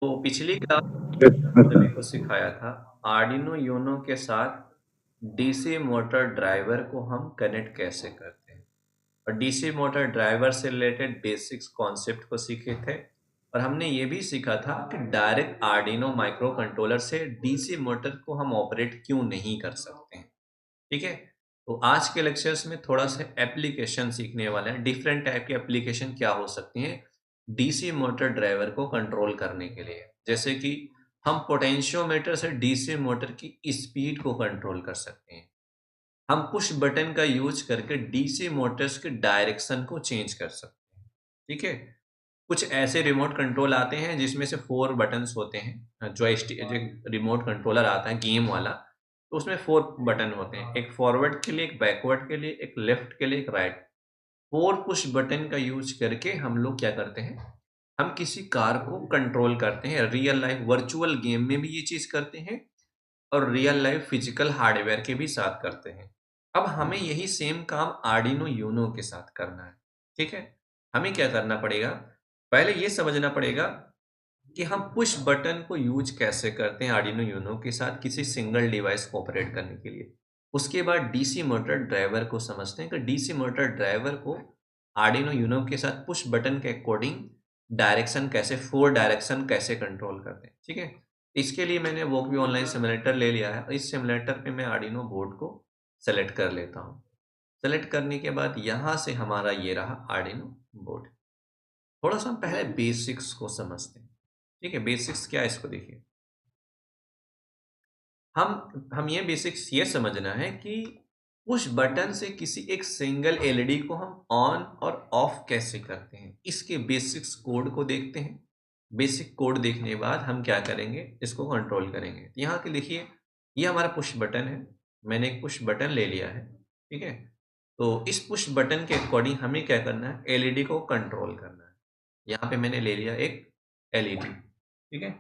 तो पिछली क्लास में सभी को सिखाया था आर्डिनो यूनो के साथ डीसी मोटर ड्राइवर को हम कनेक्ट कैसे करते हैं और डीसी मोटर ड्राइवर से रिलेटेड बेसिक्स कॉन्सेप्ट को सीखे थे। और हमने ये भी सीखा था कि डायरेक्ट आर्डिनो माइक्रो कंट्रोलर से डीसी मोटर को हम ऑपरेट क्यों नहीं कर सकते हैं। ठीक है। तो आज के लेक्चर्स में थोड़ा सा एप्लीकेशन सीखने वाले हैं, डिफरेंट टाइप की एप्लीकेशन क्या हो सकती हैं डीसी मोटर ड्राइवर को कंट्रोल करने के लिए। जैसे कि हम पोटेंशियोमीटर से डीसी मोटर की स्पीड को कंट्रोल कर सकते हैं। हम पुश बटन का यूज करके डीसी मोटर्स के डायरेक्शन को चेंज कर सकते हैं। ठीक है। कुछ ऐसे रिमोट कंट्रोल आते हैं जिसमें से 4 बटन्स होते हैं। जो रिमोट कंट्रोलर आता है गेम वाला, तो उसमें 4 बटन होते हैं। एक फॉरवर्ड के लिए, एक बैकवर्ड के लिए, एक लेफ्ट के लिए, एक राइट। 4 पुश बटन का यूज करके हम लोग क्या करते हैं, हम किसी कार को कंट्रोल करते हैं। रियल लाइफ वर्चुअल गेम में भी ये चीज़ करते हैं और रियल लाइफ फिजिकल हार्डवेयर के भी साथ करते हैं। अब हमें यही सेम काम आर्डिनो यूनो के साथ करना है। ठीक है? हमें क्या करना पड़ेगा? पहले ये समझना पड़ेगा कि हम पुश बटन को यूज़ कैसे करते हैं आर्डिनो यूनो के साथ किसी सिंगल डिवाइस को ऑपरेट करने के लिए। उसके बाद डीसी मोटर ड्राइवर को समझते हैं कि डीसी मोटर ड्राइवर को आर्डिनो यूनो के साथ पुश बटन के अकॉर्डिंग डायरेक्शन कैसे 4 डायरेक्शन कैसे कंट्रोल करते हैं। ठीक है? इसके लिए मैंने वो भी ऑनलाइन सिम्युलेटर ले लिया है और इस सिम्युलेटर पे मैं आर्डिनो बोर्ड को सेलेक्ट कर लेता हूँ। सेलेक्ट करने के बाद यहाँ से हमारा ये रहा आर्डिनो बोर्ड। थोड़ा-सा हम पहले बेसिक्स को समझते हैं। ठीक है? बेसिक्स क्या है इसको देखिए। हम ये बेसिक्स ये समझना है कि पुश बटन से किसी एक सिंगल एलईडी को हम ऑन और ऑफ कैसे करते हैं। इसके बेसिक्स कोड को देखते हैं। बेसिक कोड देखने के बाद हम क्या करेंगे, इसको कंट्रोल करेंगे। यहाँ के देखिए, ये हमारा पुश बटन है। मैंने एक पुश बटन ले लिया है। ठीक है? तो इस पुश बटन के अकॉर्डिंग हमें क्या करना है, एलईडी को कंट्रोल करना है। यहाँ पे मैंने ले लिया एक एलईडी। ठीक है?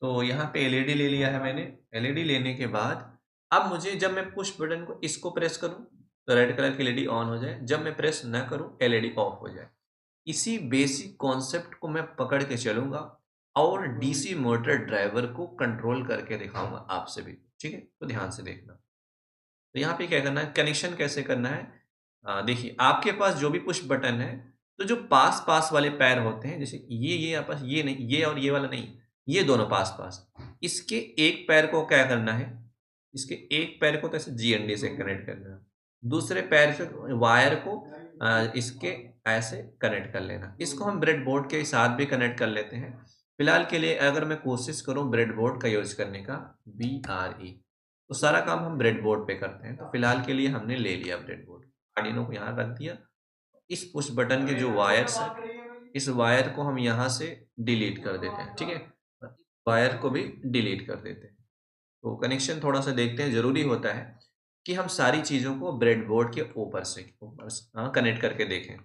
तो यहाँ पे एलईडी ले लिया है मैंने। एलईडी लेने के बाद अब मुझे जब मैं पुश बटन को इसको प्रेस करूँ, तो रेड कलर की एलईडी ऑन हो जाए। जब मैं प्रेस ना करूँ, एलईडी ऑफ हो जाए। इसी बेसिक कॉन्सेप्ट को मैं पकड़ के चलूँगा और डीसी मोटर ड्राइवर को कंट्रोल करके दिखाऊँगा आपसे भी। ठीक है? तो ध्यान से देखना। तो यहाँ पे क्या करना है, कनेक्शन कैसे करना है? देखिए, आपके पास जो भी पुश बटन है, तो जो पास-पास वाले पैर होते हैं, जैसे ये आपस ये नहीं, ये और ये वाला नहीं, ये दोनों पास-पास। इसके एक पैर को क्या करना है, इसके एक पैर को तो ऐसे जीएनडी से कनेक्ट करना है। दूसरे पैर से वायर को इसके ऐसे कनेक्ट कर लेना। इसको हम ब्रेडबोर्ड के साथ भी कनेक्ट कर लेते हैं। फिलहाल के लिए अगर मैं कोशिश करूँ ब्रेडबोर्ड का यूज़ करने का, BRE, तो सारा काम हम ब्रेडबोर्ड पे करते हैं। तो फिलहाल के लिए हमने ले लिया ब्रेडबोर्ड। आर्डिनो को यहाँ रख दिया। इस पुश बटन के जो वायर्स हैं, इस वायर को हम यहाँ से डिलीट कर देते हैं। ठीक है? वायर को भी डिलीट कर देते हैं। तो कनेक्शन थोड़ा-सा देखते हैं, ज़रूरी होता है कि हम सारी चीज़ों को ब्रेडबोर्ड के ऊपर से कनेक्ट करके देखें।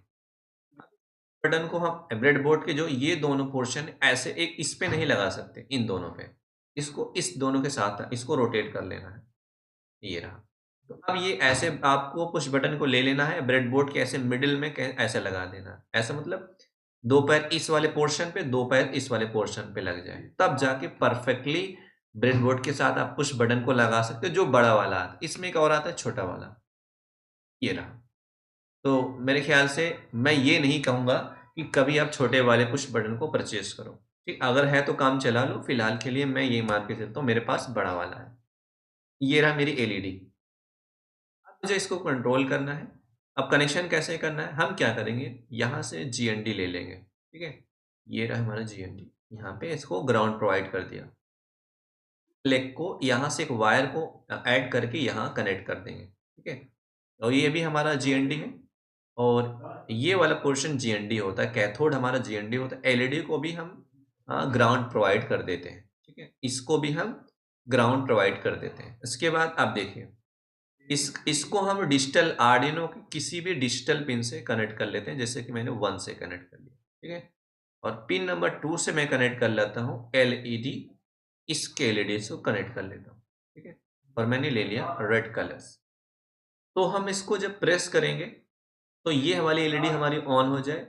बटन को हम ब्रेडबोर्ड के जो ये दोनों पोर्शन ऐसे एक इस पे नहीं लगा सकते, इन दोनों पे। इसको इस दोनों के साथ इसको रोटेट कर लेना है। ये रहा। तो अब ये ऐसे आपको पुश बटन को ले लेना है, ब्रेडबोर्ड के ऐसे मिडल में ऐसे लगा देना है। ऐसा मतलब 2 पैर इस वाले पोर्शन पे, 2 पैर इस वाले पोर्शन पे लग जाए। तब जाके परफेक्टली ब्रेडबोर्ड के साथ आप पुश बटन को लगा सकते हो, जो बड़ा वाला आता है। इसमें एक और आता है छोटा वाला, ये रहा। तो मेरे ख्याल से मैं ये नहीं कहूँगा कि कभी आप छोटे वाले पुश बटन को परचेज़ करो। ठीक, अगर है तो काम चला लो, फिलहाल के लिए मैं ये मान के चलता हूँ मेरे पास बड़ा वाला है। ये रहा मेरी एलईडी। अब मुझे इसको कंट्रोल करना है। अब कनेक्शन कैसे करना है? हम क्या करेंगे, यहाँ से जीएनडी ले लेंगे, ठीक है? ये रहा हमारा जीएनडी, यहाँ पे इसको ग्राउंड प्रोवाइड कर दिया। लेग को यहाँ से एक वायर को ऐड करके यहाँ कनेक्ट कर देंगे, ठीक है? और ये भी हमारा जीएनडी है और ये वाला पोर्शन जीएनडी होता है, कैथोड हमारा जीएनडी होता है। एलईडी को भी हम ग्राउंड प्रोवाइड कर देते हैं, ठीक है? इसको भी हम ग्राउंड प्रोवाइड कर देते हैं। इसके बाद आप देखिए, इसको हम डिजिटल आर्डिनो के किसी भी डिजिटल पिन से कनेक्ट कर लेते हैं, जैसे कि मैंने 1 से कनेक्ट कर लिया, ठीक है? और पिन नंबर 2 से मैं कनेक्ट कर लेता हूँ एलईडी, इसके एलईडी को कनेक्ट कर लेता हूँ, ठीक है? और मैंने ले लिया रेड कलर्स। तो हम इसको जब प्रेस करेंगे, तो ये वाली एलईडी हमारी ऑन हो जाए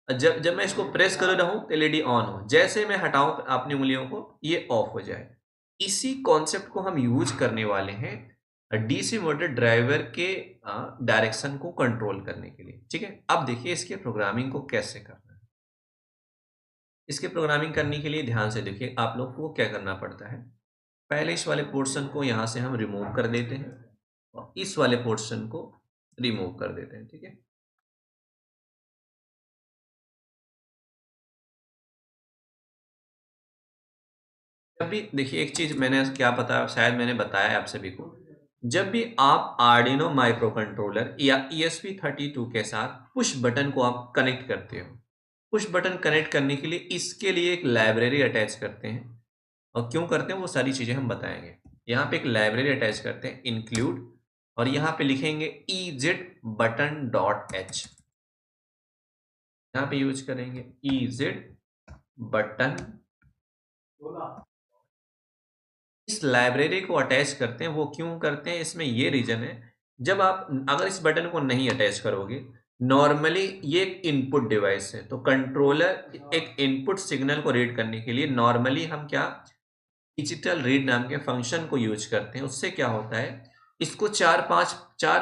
जब जब मैं इसको प्रेस कर रहा हूं तो एलईडी ऑन हो, जैसे मैं हटाऊं अपनी उंगलियों को ये ऑफ हो जाए। इसी कॉन्सेप्ट को हम यूज करने वाले हैं डीसी मोटर ड्राइवर के डायरेक्शन को कंट्रोल करने के लिए। ठीक है, अब देखिए इसके प्रोग्रामिंग को कैसे करना है। इसके प्रोग्रामिंग करने के लिए ध्यान से देखिए, आप लोग को क्या करना पड़ता है। पहले इस वाले पोर्शन को यहां से हम रिमूव कर देते हैं और इस वाले पोर्शन को रिमूव कर देते हैं। ठीक है, जब भी देखिए एक चीज मैंने क्या पता, शायद मैंने बताया आप सभी को, जब भी आप आर्डिनो माइक्रो कंट्रोलर या ESP32 के साथ पुश बटन को आप कनेक्ट करते हो, पुश बटन कनेक्ट करने के लिए इसके लिए एक लाइब्रेरी अटैच करते हैं। और क्यों करते हैं वो सारी चीजें हम बताएंगे। यहाँ पे एक लाइब्रेरी अटैच करते हैं इंक्लूड, और यहाँ पे लिखेंगे EZButton.h। यहाँ पे यूज करेंगे EZButton। इस लाइब्रेरी को अटैच करते हैं, वो क्यों करते हैं इसमें ये रीजन है, जब आप अगर इस बटन को नहीं अटैच करोगे, नॉर्मली ये एक इनपुट डिवाइस है, तो कंट्रोलर एक इनपुट सिग्नल को रीड करने के लिए नॉर्मली हम क्या डिजिटल रीड नाम के फंक्शन को यूज करते हैं। उससे क्या होता है, इसको चार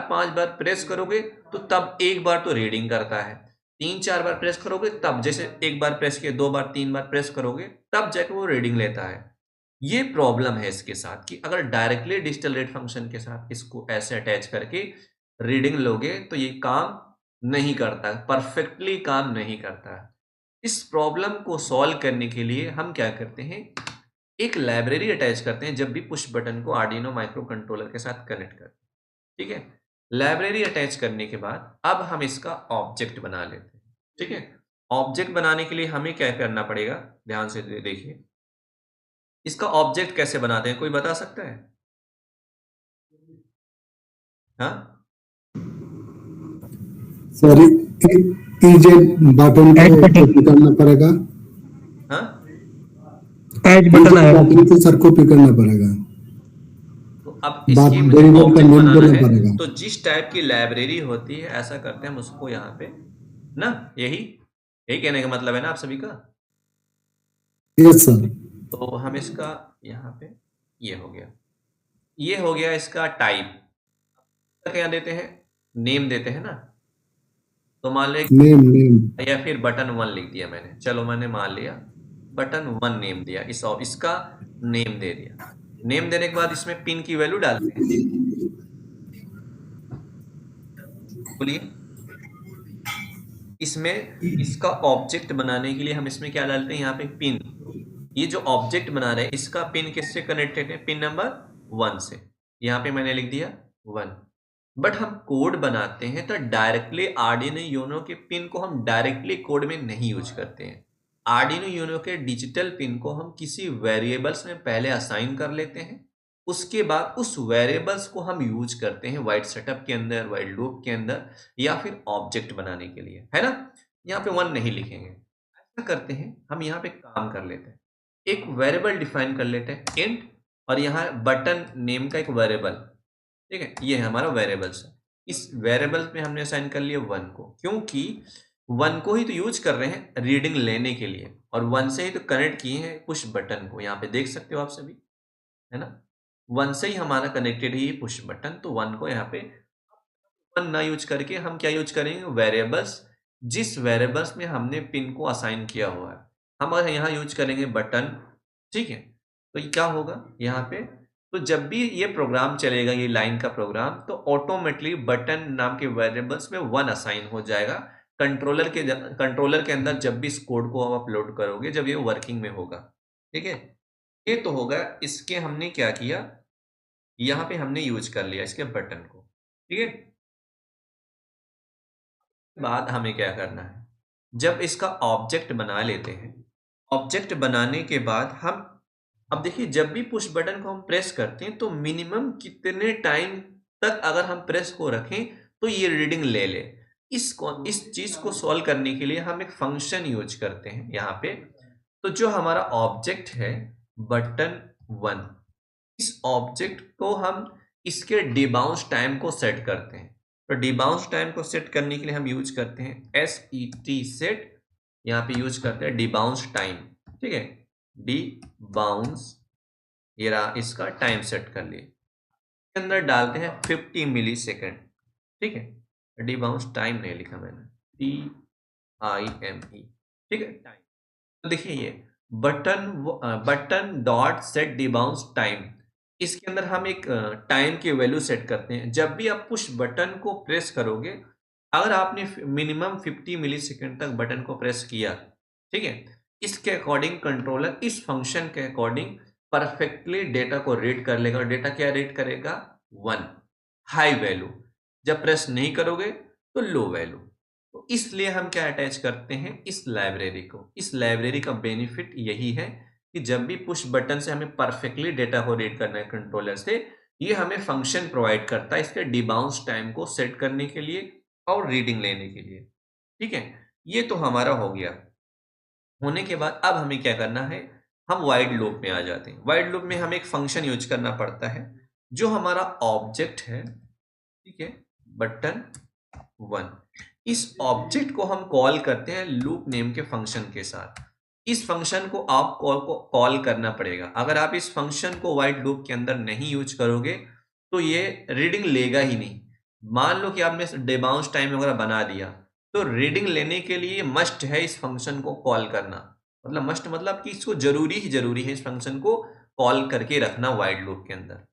पांच बार प्रेस करोगे तो तब एक बार तो रीडिंग करता है, 3-4 बार प्रेस करोगे तब, जैसे एक बार प्रेस किया 2 बार 3 बार प्रेस करोगे तब जाके वो रीडिंग लेता है। ये प्रॉब्लम है इसके साथ कि अगर डायरेक्टली डिजिटल रीड फंक्शन के साथ इसको ऐसे अटैच करके रीडिंग लोगे तो ये काम नहीं करता, परफेक्टली काम नहीं करता। इस प्रॉब्लम को सॉल्व करने के लिए हम क्या करते हैं, एक लाइब्रेरी अटैच करते हैं जब भी पुश बटन को आर्डिनो माइक्रो कंट्रोलर के साथ कनेक्ट करते हैं। ठीक है, लाइब्रेरी अटैच करने के बाद अब हम इसका ऑब्जेक्ट बना लेते हैं। ठीक है, ऑब्जेक्ट बनाने के लिए हमें क्या करना पड़ेगा, ध्यान से देखिए। इसका ऑब्जेक्ट कैसे बनाते हैं, कोई बता सकता है? हाँ, सॉरी, EZ बटन को कॉपी करना पड़ेगा। हाँ, एज बटन है, बटन को सर कॉपी करना पड़ेगा। तो अब इसकी मुझे वेरिएबल का ऑब्जेक्ट नेम बनाना देना है, पड़ेगा। तो जिस टाइप की लाइब्रेरी होती है ऐसा करते हैं हम उसको यहाँ पे ना, यही यही कहने का मतलब है ना आप सभी का। Yes sir. तो हम इसका यहाँ पे ये हो गया, ये हो गया इसका टाइप। क्या देते हैं, नेम देते हैं ना, तो मान लो नेम या फिर बटन 1 लिख दिया मैंने, चलो मैंने मान लिया बटन 1 नेम दिया, इसका नेम दे दिया। नेम देने के बाद इसमें पिन की वैल्यू डालते हैं, बोलिए। इसमें इसका ऑब्जेक्ट बनाने के लिए हम इसमें क्या डालते हैं, यहाँ पे पिन। ये जो ऑब्जेक्ट बना रहे हैं इसका पिन किससे कनेक्टेड है, पिन नंबर 1 से। यहाँ पे मैंने लिख दिया 1। बट हम कोड बनाते हैं तो डायरेक्टली आर्डिनो यूनो के पिन को हम डायरेक्टली कोड में नहीं यूज करते हैं। आर्डिनो यूनो के डिजिटल पिन को हम किसी वेरिएबल्स में पहले असाइन कर लेते हैं, उसके बाद उस वेरिएबल्स को हम यूज करते हैं वाइट सेटअप के अंदर, वाइट लूप के अंदर, या फिर ऑब्जेक्ट बनाने के लिए, है ना। यहाँ पे 1 नहीं लिखेंगे। ऐसा करते हैं हम, यहाँ पे काम कर लेते हैं, एक वेरिएबल डिफाइन कर लेते हैं इंट, और यहाँ बटन नेम का एक वेरिएबल। ठीक है, ये है हमारा वेरिएबल्स। इस वेरिएबल में हमने असाइन कर लिया 1 को, क्योंकि 1 को ही तो यूज कर रहे हैं रीडिंग लेने के लिए, और 1 से ही तो कनेक्ट किए हैं पुश बटन को। यहाँ पे देख सकते हो आप सभी, है ना, 1 से ही हमारा कनेक्टेड है ये पुश बटन, तो 1 को यहाँ पे 1 ना यूज करके हम क्या यूज करेंगे, वेरिएबल्स, जिस वेरिएबल्स में हमने पिन को असाइन किया हुआ है हम अगर यहाँ यूज करेंगे बटन। ठीक है, तो ये क्या होगा यहाँ पे, तो जब भी ये प्रोग्राम चलेगा, ये लाइन का प्रोग्राम, तो ऑटोमेटिकली बटन नाम के वेरिएबल्स में 1 असाइन हो जाएगा कंट्रोलर के अंदर जब भी इस कोड को आप अपलोड करोगे, जब ये वर्किंग में होगा। ठीक है, ये तो होगा, इसके हमने क्या किया, यहाँ पे हमने यूज कर लिया इसके बटन को। ठीक है, बाद हमें क्या करना है, जब इसका ऑब्जेक्ट बना लेते हैं, ऑब्जेक्ट बनाने के बाद हम, अब देखिए जब भी पुश बटन को हम प्रेस करते हैं तो मिनिमम कितने टाइम तक अगर हम प्रेस को रखें तो ये रीडिंग ले ले। इस चीज को सॉल्व करने के लिए हम एक फंक्शन यूज करते हैं यहाँ पे। तो जो हमारा ऑब्जेक्ट है बटन 1, इस ऑब्जेक्ट को हम इसके डिबाउंस टाइम को सेट करते हैं। तो डिबाउंस टाइम को सेट करने के लिए हम यूज करते हैं set यहाँ पे यूज करते हैं डिबाउंस टाइम, ठीक है, डिबाउंस, ये रहा इसका टाइम सेट कर लिए, के अंदर डालते हैं 50 मिली सेकेंड, ठीक है, डिबाउंस टाइम नहीं लिखा मैंने, TIME, ठीक है, टाइम। तो देखिए ये button dot set debounce time, इसके अंदर हम एक टाइम की वैल्यू सेट करते हैं। जब भी आप पुश बटन को प्रेस करोगे, अगर आपने मिनिमम 50 मिली सेकेंड तक बटन को प्रेस किया, ठीक है, इसके अकॉर्डिंग कंट्रोलर इस फंक्शन के अकॉर्डिंग परफेक्टली डेटा को रीड कर लेगा। और डेटा क्या रीड करेगा? 1, हाई वैल्यू। जब प्रेस नहीं करोगे तो लो वैल्यू। तो इसलिए हम क्या अटैच करते हैं? इस लाइब्रेरी को। इस लाइब्रेरी का बेनिफिट यही है कि जब भी पुश बटन से हमें परफेक्टली डेटा को रीड करना है कंट्रोलर से, ये हमें फंक्शन प्रोवाइड करता है इसके डिबाउंस टाइम को सेट करने के लिए और रीडिंग लेने के लिए, ठीक है। ये तो हमारा हो गया। होने के बाद अब हमें क्या करना है? हम वाइड लूप में आ जाते हैं। वाइड लूप में हमें एक फंक्शन यूज करना पड़ता है जो हमारा ऑब्जेक्ट है, ठीक है, बटन 1। इस ऑब्जेक्ट को हम कॉल करते हैं लूप नेम के फंक्शन के साथ। इस फंक्शन को आप कॉल करना पड़ेगा। अगर आप इस फंक्शन को वाइड लूप के अंदर नहीं यूज करोगे तो ये रीडिंग लेगा ही नहीं। मान लो कि आपने डिबाउंस टाइम वगैरह बना दिया, तो रीडिंग लेने के लिए मस्ट है इस फंक्शन को कॉल करना। मतलब मस्ट मतलब कि इसको जरूरी ही जरूरी है इस फंक्शन को कॉल करके रखना वाइड लूप के अंदर,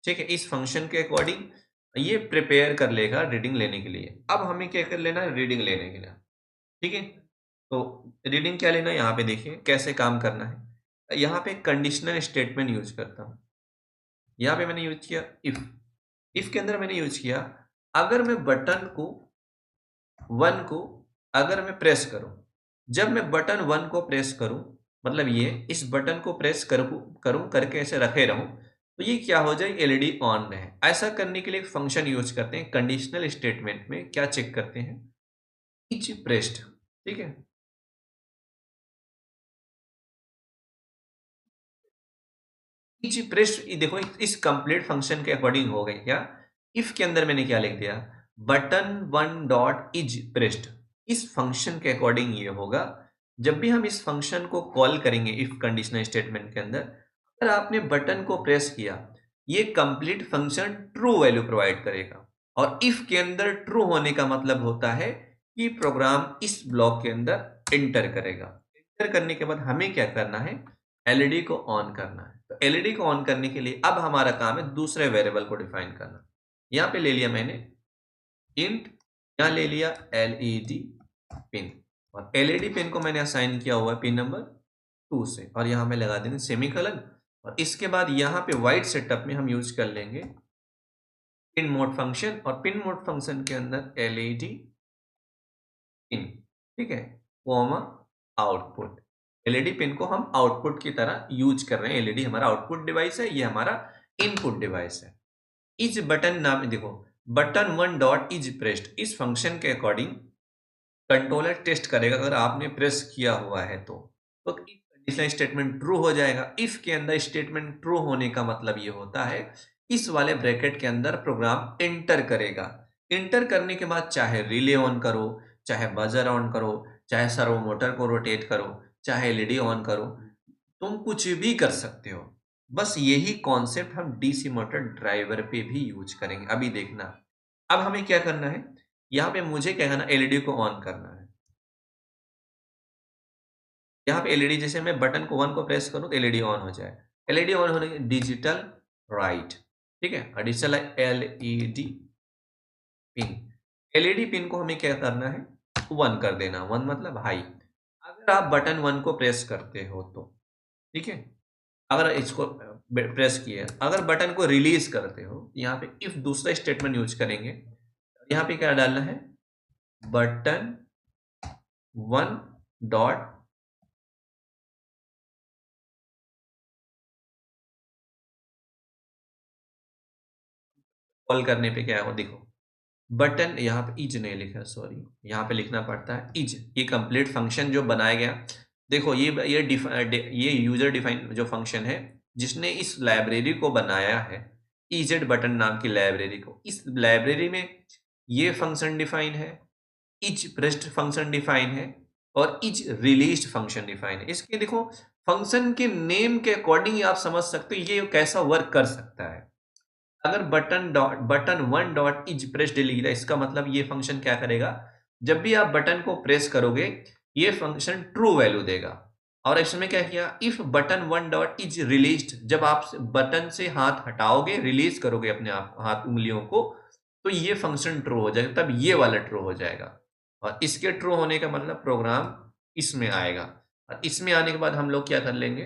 ठीक है। इस फंक्शन के अकॉर्डिंग ये प्रिपेयर कर लेगा रीडिंग लेने के लिए। अब हमें क्या कर लेना है? रीडिंग लेने के लिए, ठीक है। तो रीडिंग क्या लेना है, यहाँ पे देखिए कैसे काम करना है। यहाँ पे कंडीशनल स्टेटमेंट यूज करता हूँ। यहाँ पे मैंने यूज किया इफ के अंदर मैंने यूज किया, अगर मैं बटन को 1 को अगर मैं प्रेस करूं, जब मैं बटन 1 को प्रेस करूं, मतलब ये इस बटन को प्रेस करूं करके ऐसे रखे रहूं, तो ये क्या हो जाए? एलईडी ऑन रहे। ऐसा करने के लिए एक फंक्शन यूज करते हैं कंडीशनल स्टेटमेंट में। क्या चेक करते हैं? इच प्रेस्ड, ठीक है, इच प्रेस्ड। देखो इस कंप्लीट फंक्शन के अकॉर्डिंग हो गई क्या? इफ के अंदर मैंने क्या लिख दिया? Button 1 dot is pressed. इस फंक्शन के अकॉर्डिंग ये होगा। जब भी हम इस फंक्शन को कॉल करेंगे इफ कंडीशनल स्टेटमेंट के अंदर, अगर आपने बटन को प्रेस किया, ये complete function true value provide करेगा। और इफ के अंदर ट्रू होने का मतलब होता है कि प्रोग्राम इस ब्लॉक के अंदर एंटर करेगा। एंटर करने के बाद हमें क्या करना है? एलईडी को ऑन करना है। तो एलईडी को ऑन करने के लिए अब हमारा काम है दूसरे वेरिएबल को डिफाइन करना। यहां पे ले लिया मैंने इंट, यहां ले लिया एलईडी पिन, और एलईडी पिन को मैंने असाइन किया हुआ है पिन नंबर 2 से, और यहां में लगा देंगे सेमीकोलन। और इसके बाद यहां पे वाइड सेटअप में हम यूज कर लेंगे पिन मोड फंक्शन, और पिन मोड फंक्शन के अंदर एलईडी पिन, ठीक है, कॉमा आउटपुट। एलईडी पिन को हम आउटपुट की तरह यूज कर रहे हैं। एलईडी हमारा आउटपुट डिवाइस है, ये हमारा इनपुट डिवाइस है। इज बटन नाम देखो, बटन 1 डॉट इज प्रेस्ड, इस फंक्शन के अकॉर्डिंग कंट्रोलर टेस्ट करेगा अगर आपने प्रेस किया हुआ है तो कंडीशनल स्टेटमेंट ट्रू हो जाएगा। इफ के अंदर स्टेटमेंट ट्रू होने का मतलब ये होता है इस वाले ब्रैकेट के अंदर प्रोग्राम एंटर करेगा। एंटर करने के बाद चाहे रिले ऑन करो, चाहे बजर ऑन करो, चाहे सर्वो मोटर को रोटेट करो, चाहे एलईडी ऑन करो, तुम कुछ भी कर सकते हो। बस यही कॉन्सेप्ट हम डीसी मोटर ड्राइवर पे भी यूज करेंगे। अभी देखना, अब हमें क्या करना है? यहाँ पे मुझे क्या करना? एलईडी को ऑन करना है। यहाँ पे एलईडी, जैसे मैं बटन को 1 को प्रेस करूं तो एलईडी ऑन हो जाए। एलईडी ऑन होने के डिजिटल राइट, ठीक है, digital LED pin. LED pin को हमें क्या करना है? 1 कर देना। 1 मतलब हाई। अगर आप बटन 1 को प्रेस करते हो तो, ठीक है, अगर इसको प्रेस किया, अगर बटन को रिलीज करते हो, यहाँ पे इफ दूसरा स्टेटमेंट यूज करेंगे। यहाँ पे क्या डालना है? बटन 1 डॉट कॉल करने पे क्या हो, देखो बटन, यहाँ पे इज नहीं लिखा, सॉरी, यहाँ पे लिखना पड़ता है इज। ये कंप्लीट फंक्शन जो बनाया गया, देखो ये यूजर डिफाइन जो फंक्शन है जिसने इस लाइब्रेरी को बनाया है, इजेड बटन नाम की लाइब्रेरी को, इस लाइब्रेरी में ये फंक्शन डिफाइन है, इज प्रेस्ट फंक्शन डिफाइन है, और इज रिलीज्ड फंक्शन डिफाइन है। इसके देखो फंक्शन के नेम के अकॉर्डिंग आप समझ सकते हो ये कैसा वर्क कर सकता है। अगर button one dot is press delete है, इसका मतलब ये फंक्शन क्या करेगा, जब भी आप बटन को प्रेस करोगे ये फंक्शन ट्रू वैल्यू देगा। और इसमें क्या किया, if button one dot is released, जब आप बटन से हाथ हटाओगे, रिलीज करोगे अपने आप हाथ उंगलियों को, तो ये फंक्शन ट्रू हो जाएगा, तब ये वाला ट्रू हो जाएगा। और इसके ट्रू होने का मतलब प्रोग्राम इसमें आएगा। और इसमें आने के बाद हम लोग क्या कर लेंगे,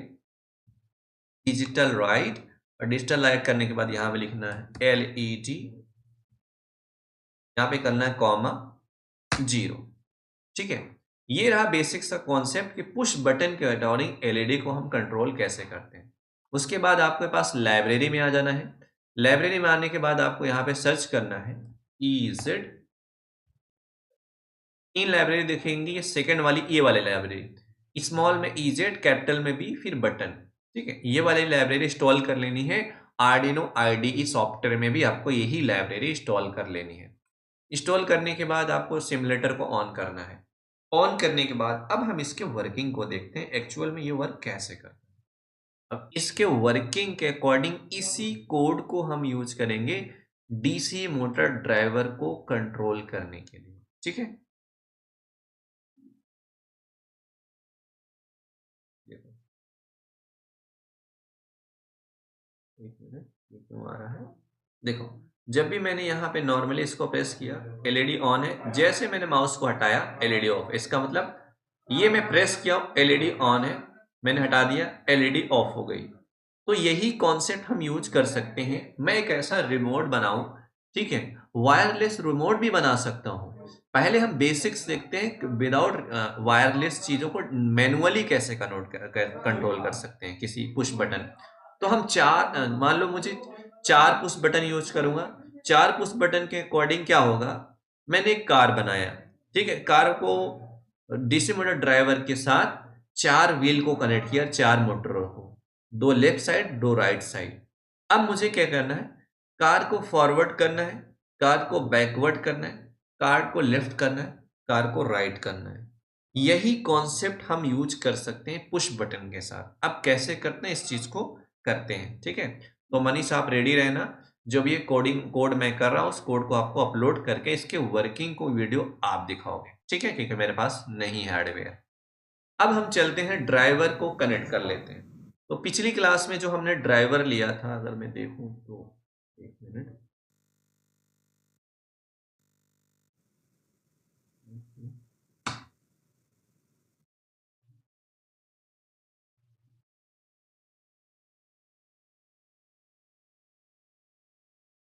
डिजिटल राइट, और डिजिटल राइट करने के बाद यहाँ पे लिखना है LED, यहाँ पे करना है कॉमा 0। ठीक है, ये रहा बेसिक सा कॉन्सेप्ट कि पुश बटन के अकॉर्डिंग LED को हम कंट्रोल कैसे करते हैं। उसके बाद आपके पास लाइब्रेरी में आ जाना है। लाइब्रेरी में आने के बाद आपको यहाँ पे सर्च करना है EZ। इन लाइब्रेरी देखेंगे, ये सेकंड वाली ये वाली लाइब्रेरी, स्मॉल में EZ, कैपिटल में B, फिर बटन। ठीक है, ये वाली लाइब्रेरी इंस्टॉल कर लेनी है। आर्डिनो IDE सॉफ्टवेयर में भी आपको यही लाइब्रेरी इंस्टॉल कर लेनी है। इंस्टॉल करने के बाद आपको सिमुलेटर को ऑन करना है। ऑन करने के बाद अब हम इसके वर्किंग को देखते हैं, एक्चुअल में ये वर्क कैसे करता है। अब इसके वर्किंग के अकॉर्डिंग इसी कोड को हम यूज करेंगे DC मोटर ड्राइवर को कंट्रोल करने के लिए। ठीक है, एक मिनट, ये क्यों आ रहा है, देखो जब भी मैंने यहाँ पे नॉर्मली इसको प्रेस किया LED ऑन है, जैसे मैंने माउस को हटाया LED ऑफ। इसका मतलब ये मैं प्रेस किया LED ऑन है, मैंने हटा दिया LED ऑफ हो गई। तो यही कॉन्सेप्ट हम यूज कर सकते हैं। मैं एक ऐसा रिमोट बनाऊं, ठीक है, वायरलेस रिमोट भी बना सकता हूं। पहले हम बेसिक्स देखते हैं, विदाउट वायरलेस चीजों को मैनुअली कैसे कंट्रोल कर सकते हैं किसी पुश बटन। तो हम मान लो मुझे 4 पुश बटन यूज करूंगा। 4 पुश बटन के अकॉर्डिंग क्या होगा, मैंने एक कार बनाया, ठीक है, कार को DC मोटर ड्राइवर के साथ 4 व्हील को कनेक्ट किया, 4 मोटरों को, 2 लेफ्ट साइड 2 राइट साइड। अब मुझे क्या करना है, कार को फॉरवर्ड करना है, कार को बैकवर्ड करना है, कार को लेफ्ट करना है, कार को राइट करना है। यही कॉन्सेप्ट हम यूज कर सकते हैं पुश बटन के साथ। अब कैसे करते हैं इस चीज को करते हैं। ठीक है, तो मनीष आप रेडी रहना, जब ये कोड मैं कर रहा हूं उस कोड को आपको अपलोड करके इसके वर्किंग को वीडियो आप दिखाओगे। ठीक है, क्योंकि मेरे पास नहीं है हार्डवेयर। अब हम चलते हैं ड्राइवर को कनेक्ट कर लेते हैं। तो पिछली क्लास में जो हमने ड्राइवर लिया था, अगर मैं देखूं तो एक मिनट,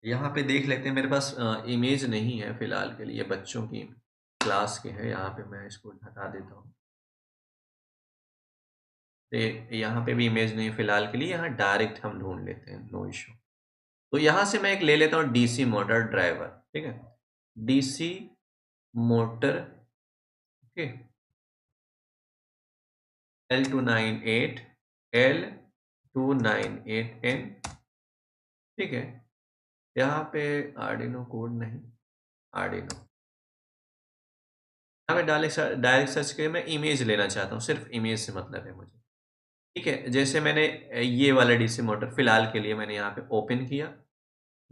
यहाँ पे देख लेते हैं। मेरे पास इमेज नहीं है फिलहाल के लिए, बच्चों की क्लास के है। यहाँ पे मैं इसको हटा देता हूँ। यहाँ पे भी इमेज नहीं फिलहाल के लिए, यहाँ डायरेक्ट हम ढूंढ लेते हैं, नो इशू। तो यहाँ से मैं एक ले लेता हूँ DC मोटर ड्राइवर। ठीक है, DC motor, okay, L298 L298N। ठीक है, यहाँ पे आर्डिनो कोड नहीं, आर्डिनो मैं डायरेक्ट सर्च करके मैं इमेज लेना चाहता हूँ, सिर्फ इमेज से मतलब है मुझे। ठीक है, जैसे मैंने ये वाला DC मोटर फिलहाल के लिए मैंने यहाँ पे ओपन किया,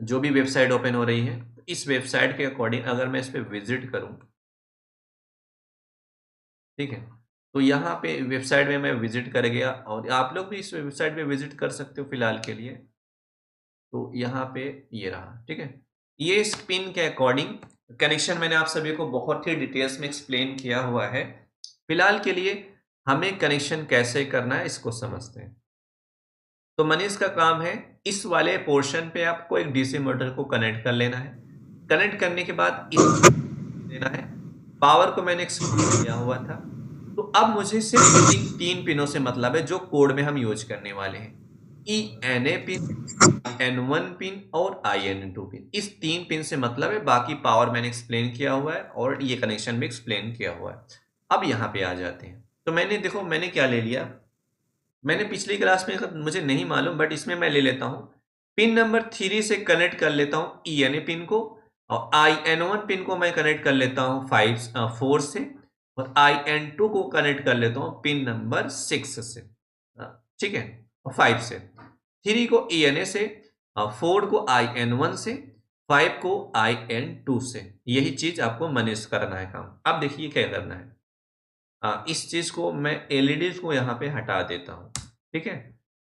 जो भी वेबसाइट ओपन हो रही है, तो इस वेबसाइट के अकॉर्डिंग अगर मैं इस पे विजिट करूँ, ठीक है, तो यहाँ पे वेबसाइट में मैं विजिट कर गया, और आप लोग भी इस वेबसाइट पे विजिट कर सकते हो फिलहाल के लिए। तो यहाँ पे ये रहा। ठीक है, ये इस पिन के अकॉर्डिंग कनेक्शन मैंने आप सभी को बहुत ही डिटेल्स में एक्सप्लेन किया हुआ है। फिलहाल के लिए हमें कनेक्शन कैसे करना है इसको समझते हैं। तो मनीष का काम है इस वाले पोर्शन पे आपको एक DC मोटर को कनेक्ट कर लेना है। कनेक्ट करने के बाद इस देना है, पावर को मैंने एक्सप्लेन किया हुआ था। तो अब मुझे सिर्फ इन 3 पिनों से मतलब है जो कोड में हम यूज करने वाले हैं, ENA पिन, N1 पिन और IN2 पिन। इस 3 पिन से मतलब है, बाकी पावर मैंने एक्सप्लेन किया हुआ है और ये कनेक्शन भी एक्सप्लेन किया हुआ है। अब यहाँ पे आ जाते हैं। तो मैंने देखो मैंने क्या ले लिया, मैंने पिछली क्लास में मुझे नहीं मालूम बट इसमें मैं ले लेता हूँ, पिन नंबर 3 से कनेक्ट कर लेता हूँ ENA पिन को, और IN1 पिन को मैं कनेक्ट कर लेता हूँ 4 से, और IN2 को कनेक्ट कर लेता हूं पिन नंबर 6 से, ठीक है, और 5 से, 3 को ENA से, 4 को IN1 से, 5 को IN2 से। यही चीज आपको मैनेज करना है काम। अब देखिए क्या करना है, इस चीज को मैं एलईडी को यहाँ पे हटा देता हूँ, ठीक है।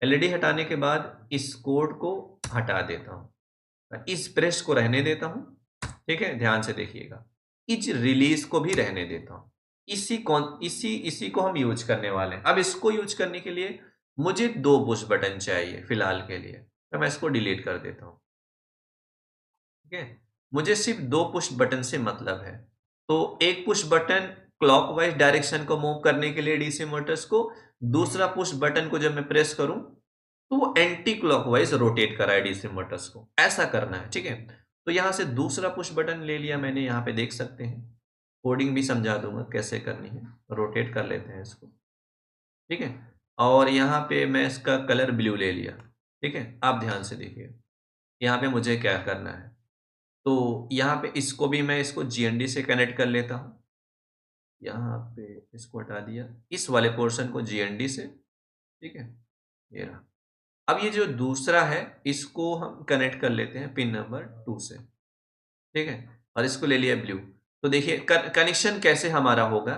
एलईडी हटाने के बाद इस कोड को हटा देता हूँ, इस प्रेस को रहने देता हूँ, ठीक है, ध्यान से देखिएगा। इस रिलीज को भी रहने देता हूँ। इसी को हम यूज करने वाले हैं। अब इसको यूज करने के लिए मुझे 2 पुश बटन चाहिए फिलहाल के लिए, तो मैं इसको डिलीट कर देता हूँ, ठीक है। मुझे सिर्फ 2 पुश बटन से मतलब है। तो एक पुश बटन क्लॉकवाइज डायरेक्शन को मूव करने के लिए डीसी मोटर्स को, दूसरा पुश बटन को जब मैं प्रेस करूं तो वो एंटी क्लॉकवाइज रोटेट कराए डीसी मोटर्स को, ऐसा करना है, ठीक है। तो यहां से दूसरा पुश बटन ले लिया मैंने, यहाँ पे देख सकते हैं, कोडिंग भी समझा दूंगा कैसे करनी है। रोटेट कर लेते हैं इसको, ठीक है, और यहाँ पे मैं इसका कलर ब्लू ले लिया, ठीक है। आप ध्यान से देखिए यहाँ पे मुझे क्या करना है। तो यहाँ पे इसको भी मैं इसको GND से कनेक्ट कर लेता हूँ, यहाँ पे इसको हटा दिया, इस वाले पोर्शन को GND से, ठीक है, ये रहा। अब ये जो दूसरा है इसको हम कनेक्ट कर लेते हैं पिन नंबर 2 से, ठीक है, और इसको ले लिया ब्लू। तो देखिए कनेक्शन कैसे हमारा होगा।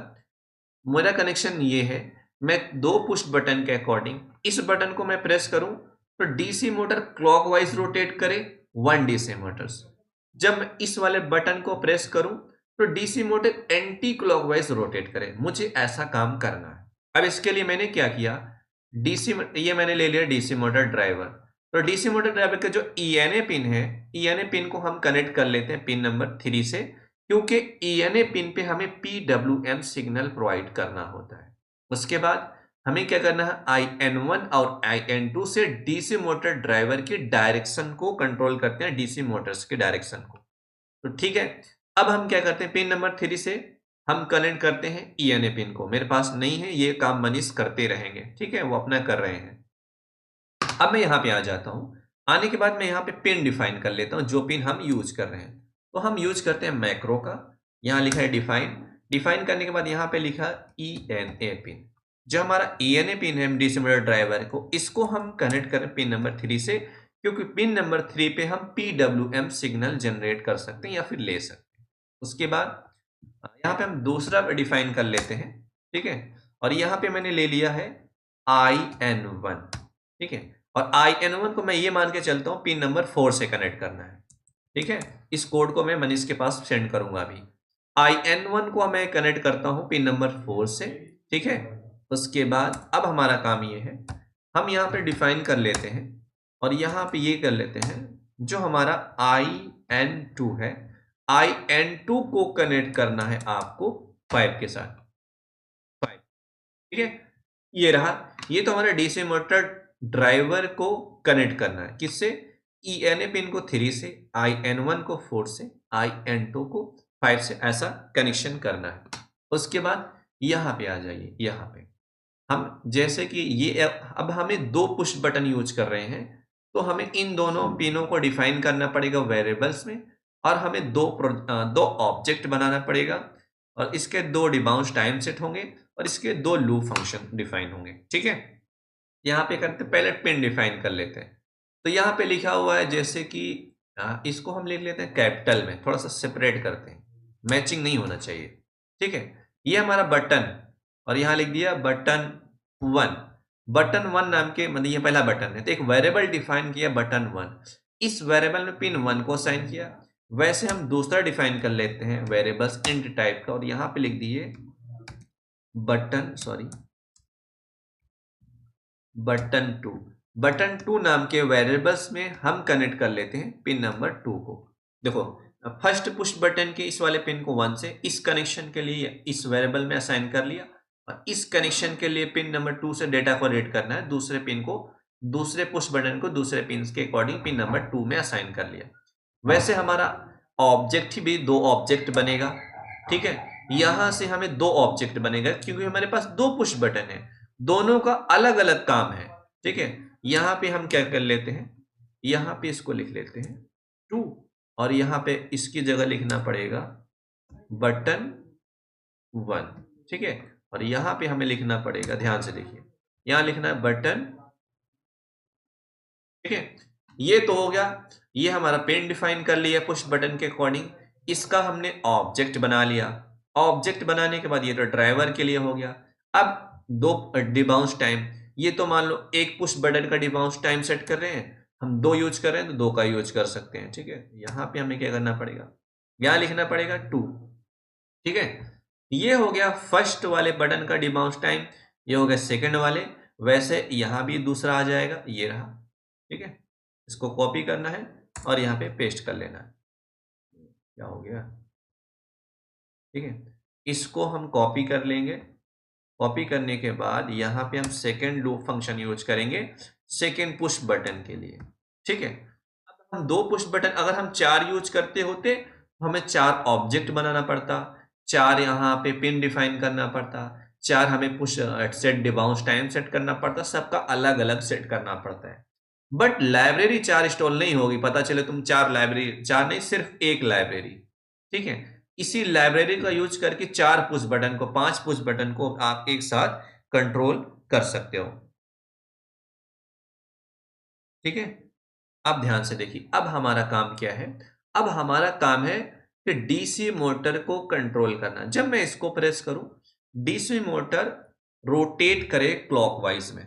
मेरा कनेक्शन ये है, मैं 2 पुश बटन के अकॉर्डिंग इस बटन को मैं प्रेस करूं तो डीसी मोटर क्लॉकवाइज रोटेट करे 1 डीसी मोटर्स। जब मैं इस वाले बटन को प्रेस करूं तो DC motor anti clockwise rotate करे। मुझे ऐसा काम करना है। अब इसके लिए मैंने क्या किया, ये मैंने ले लिया डीसी मोटर ड्राइवर। तो डीसी मोटर ड्राइवर का जो ENA पिन है, ENA पिन को हम कनेक्ट कर लेते हैं पिन नंबर 3 से, क्योंकि ENA पिन पे हमें PWM सिग्नल प्रोवाइड करना होता है। उसके बाद हमें क्या करना है, IN1 और IN2 से डीसी मोटर ड्राइवर की डायरेक्शन को कंट्रोल करते हैं, डीसी मोटर्स की डायरेक्शन को। तो ठीक है, अब हम क्या करते हैं, पिन नंबर 3 से हम कनेक्ट करते हैं ENA पिन को। मेरे पास नहीं है, ये काम मनीष करते रहेंगे, ठीक है, वो अपना कर रहे हैं। अब मैं यहाँ पे आ जाता हूँ। आने के बाद मैं यहाँ पे पिन डिफाइन कर लेता हूँ, जो पिन हम यूज कर रहे हैं। तो हम यूज करते हैं मैक्रो का, यहाँ लिखा है डिफाइन। डिफाइन करने के बाद यहाँ पे लिखा ENA पिन। जो हमारा ENA पिन है डीसी मोटर ड्राइवर को, इसको हम कनेक्ट करें पिन नंबर 3 से, क्योंकि पिन नंबर 3 पे हम PWM सिग्नल जनरेट कर सकते हैं या फिर ले सकते हैं। उसके बाद यहाँ पे हम दूसरा डिफाइन कर लेते हैं, ठीक है, और यहाँ पे मैंने ले लिया है IN1, ठीक है, और IN1 को मैं ये मान के चलता हूँ पिन नंबर 4 से कनेक्ट करना है, ठीक है। इस कोड को मैं मनीष के पास सेंड करूंगा अभी। IN1 को मैं कनेक्ट करता हूँ पिन नंबर 4 से, ठीक है। उसके बाद अब हमारा काम ये है, हम यहाँ पे डिफाइन कर लेते हैं और यहाँ पे ये कर लेते हैं, जो हमारा IN2 है, IN2 को कनेक्ट करना है आपको 5 के साथ, 5, ठीक है। ये रहा, ये तो हमारा डीसी मोटर ड्राइवर को कनेक्ट करना है, किससे, ENA पिन को 3 से, IN1 को 4 से, IN2 को 5 से, ऐसा कनेक्शन करना है। उसके बाद यहाँ पे आ जाइए, यहाँ पे हम जैसे कि ये अब हमें 2 पुश बटन यूज कर रहे हैं, तो हमें इन दोनों पिनों को डिफाइन करना पड़ेगा वेरिएबल्स में, और हमें दो ऑब्जेक्ट बनाना पड़ेगा, और इसके 2 डिबाउंस टाइम सेट होंगे, और इसके 2 लूप फंक्शन डिफाइन होंगे, ठीक है। यहाँ पे करते पहले पिन डिफाइन कर लेते हैं। तो यहाँ पे लिखा हुआ है जैसे कि इसको हम लिख लेते हैं कैपिटल में, थोड़ा सा सेपरेट करते हैं, मैचिंग नहीं होना चाहिए, ठीक है। ये हमारा बटन, और यहाँ लिख दिया बटन 1, बटन 1 नाम के, मतलब ये पहला बटन है, तो एक वेरिएबल डिफाइन किया बटन 1, इस वेरिएबल में पिन 1 को असाइन किया। वैसे हम दूसरा डिफाइन कर लेते हैं वेरिएबल्स इंट टाइप का, और यहाँ पे लिख दिए बटन 2, बटन 2 नाम के वेरिएबल्स में हम कनेक्ट कर लेते हैं पिन नंबर 2 को। देखो फर्स्ट पुश बटन के इस वाले पिन को 1 से इस कनेक्शन के लिए इस वेरिएबल में असाइन कर लिया, और इस कनेक्शन के लिए पिन नंबर 2 से डेटा को रीड करना है, दूसरे पिन को, दूसरे पुश बटन को दूसरे पिन के अकॉर्डिंग पिन नंबर 2 में असाइन कर लिया। वैसे हमारा ऑब्जेक्ट भी 2 ऑब्जेक्ट बनेगा, ठीक है। यहां से हमें 2 ऑब्जेक्ट बनेगा, क्योंकि हमारे पास 2 पुश बटन है, दोनों का अलग अलग काम है, ठीक है। यहाँ पे हम क्या कर लेते हैं, यहाँ पे इसको लिख लेते हैं 2, और यहाँ पे इसकी जगह लिखना पड़ेगा बटन 1, ठीक है। और यहाँ पे हमें लिखना पड़ेगा, ध्यान से देखिए, यहाँ लिखना है बटन, ठीक है। ये तो हो गया, ये हमारा पेन डिफाइन कर लिया पुश बटन के अकॉर्डिंग, इसका हमने ऑब्जेक्ट बना लिया। ऑब्जेक्ट बनाने के बाद ये तो ड्राइवर के लिए हो गया। अब दो डिबाउंस टाइम, ये तो मान लो एक पुश बटन का डिबाउंस टाइम सेट कर रहे हैं, हम दो यूज कर रहे हैं तो दो का यूज कर सकते हैं, ठीक है। यहाँ पे हमें क्या करना पड़ेगा, यहाँ लिखना पड़ेगा 2, ठीक है। ये हो गया फर्स्ट वाले बटन का डिबाउंस टाइम, ये हो गया सेकंड वाले। वैसे यहाँ भी दूसरा आ जाएगा, ये रहा, ठीक है। इसको कॉपी करना है और यहाँ पे पेस्ट कर लेना है। क्या हो गया, ठीक है। इसको हम कॉपी कर लेंगे, कॉपी करने के बाद यहाँ पे हम सेकेंड लूप फंक्शन यूज करेंगे सेकेंड पुश बटन के लिए, ठीक है। अब हम दो पुश बटन, अगर हम 4 यूज करते होते हमें 4 ऑब्जेक्ट बनाना पड़ता, 4 यहाँ पे पिन डिफाइन करना पड़ता, 4 हमें push set debounce time set करना पड़ता, सबका अलग अलग सेट करना पड़ता है। बट लाइब्रेरी 4 इंस्टॉल नहीं होगी, पता चले तुम 4 लाइब्रेरी, 4 नहीं सिर्फ एक लाइब्रेरी, ठीक है। इसी लाइब्रेरी का यूज करके 4 पुश बटन को, 5 पुश बटन को आप एक साथ कंट्रोल कर सकते हो, ठीक है। अब ध्यान से देखिए, अब हमारा काम क्या है, अब हमारा काम है कि डीसी मोटर को कंट्रोल करना। जब मैं इसको प्रेस करूं, डीसी मोटर रोटेट करे क्लॉकवाइज में।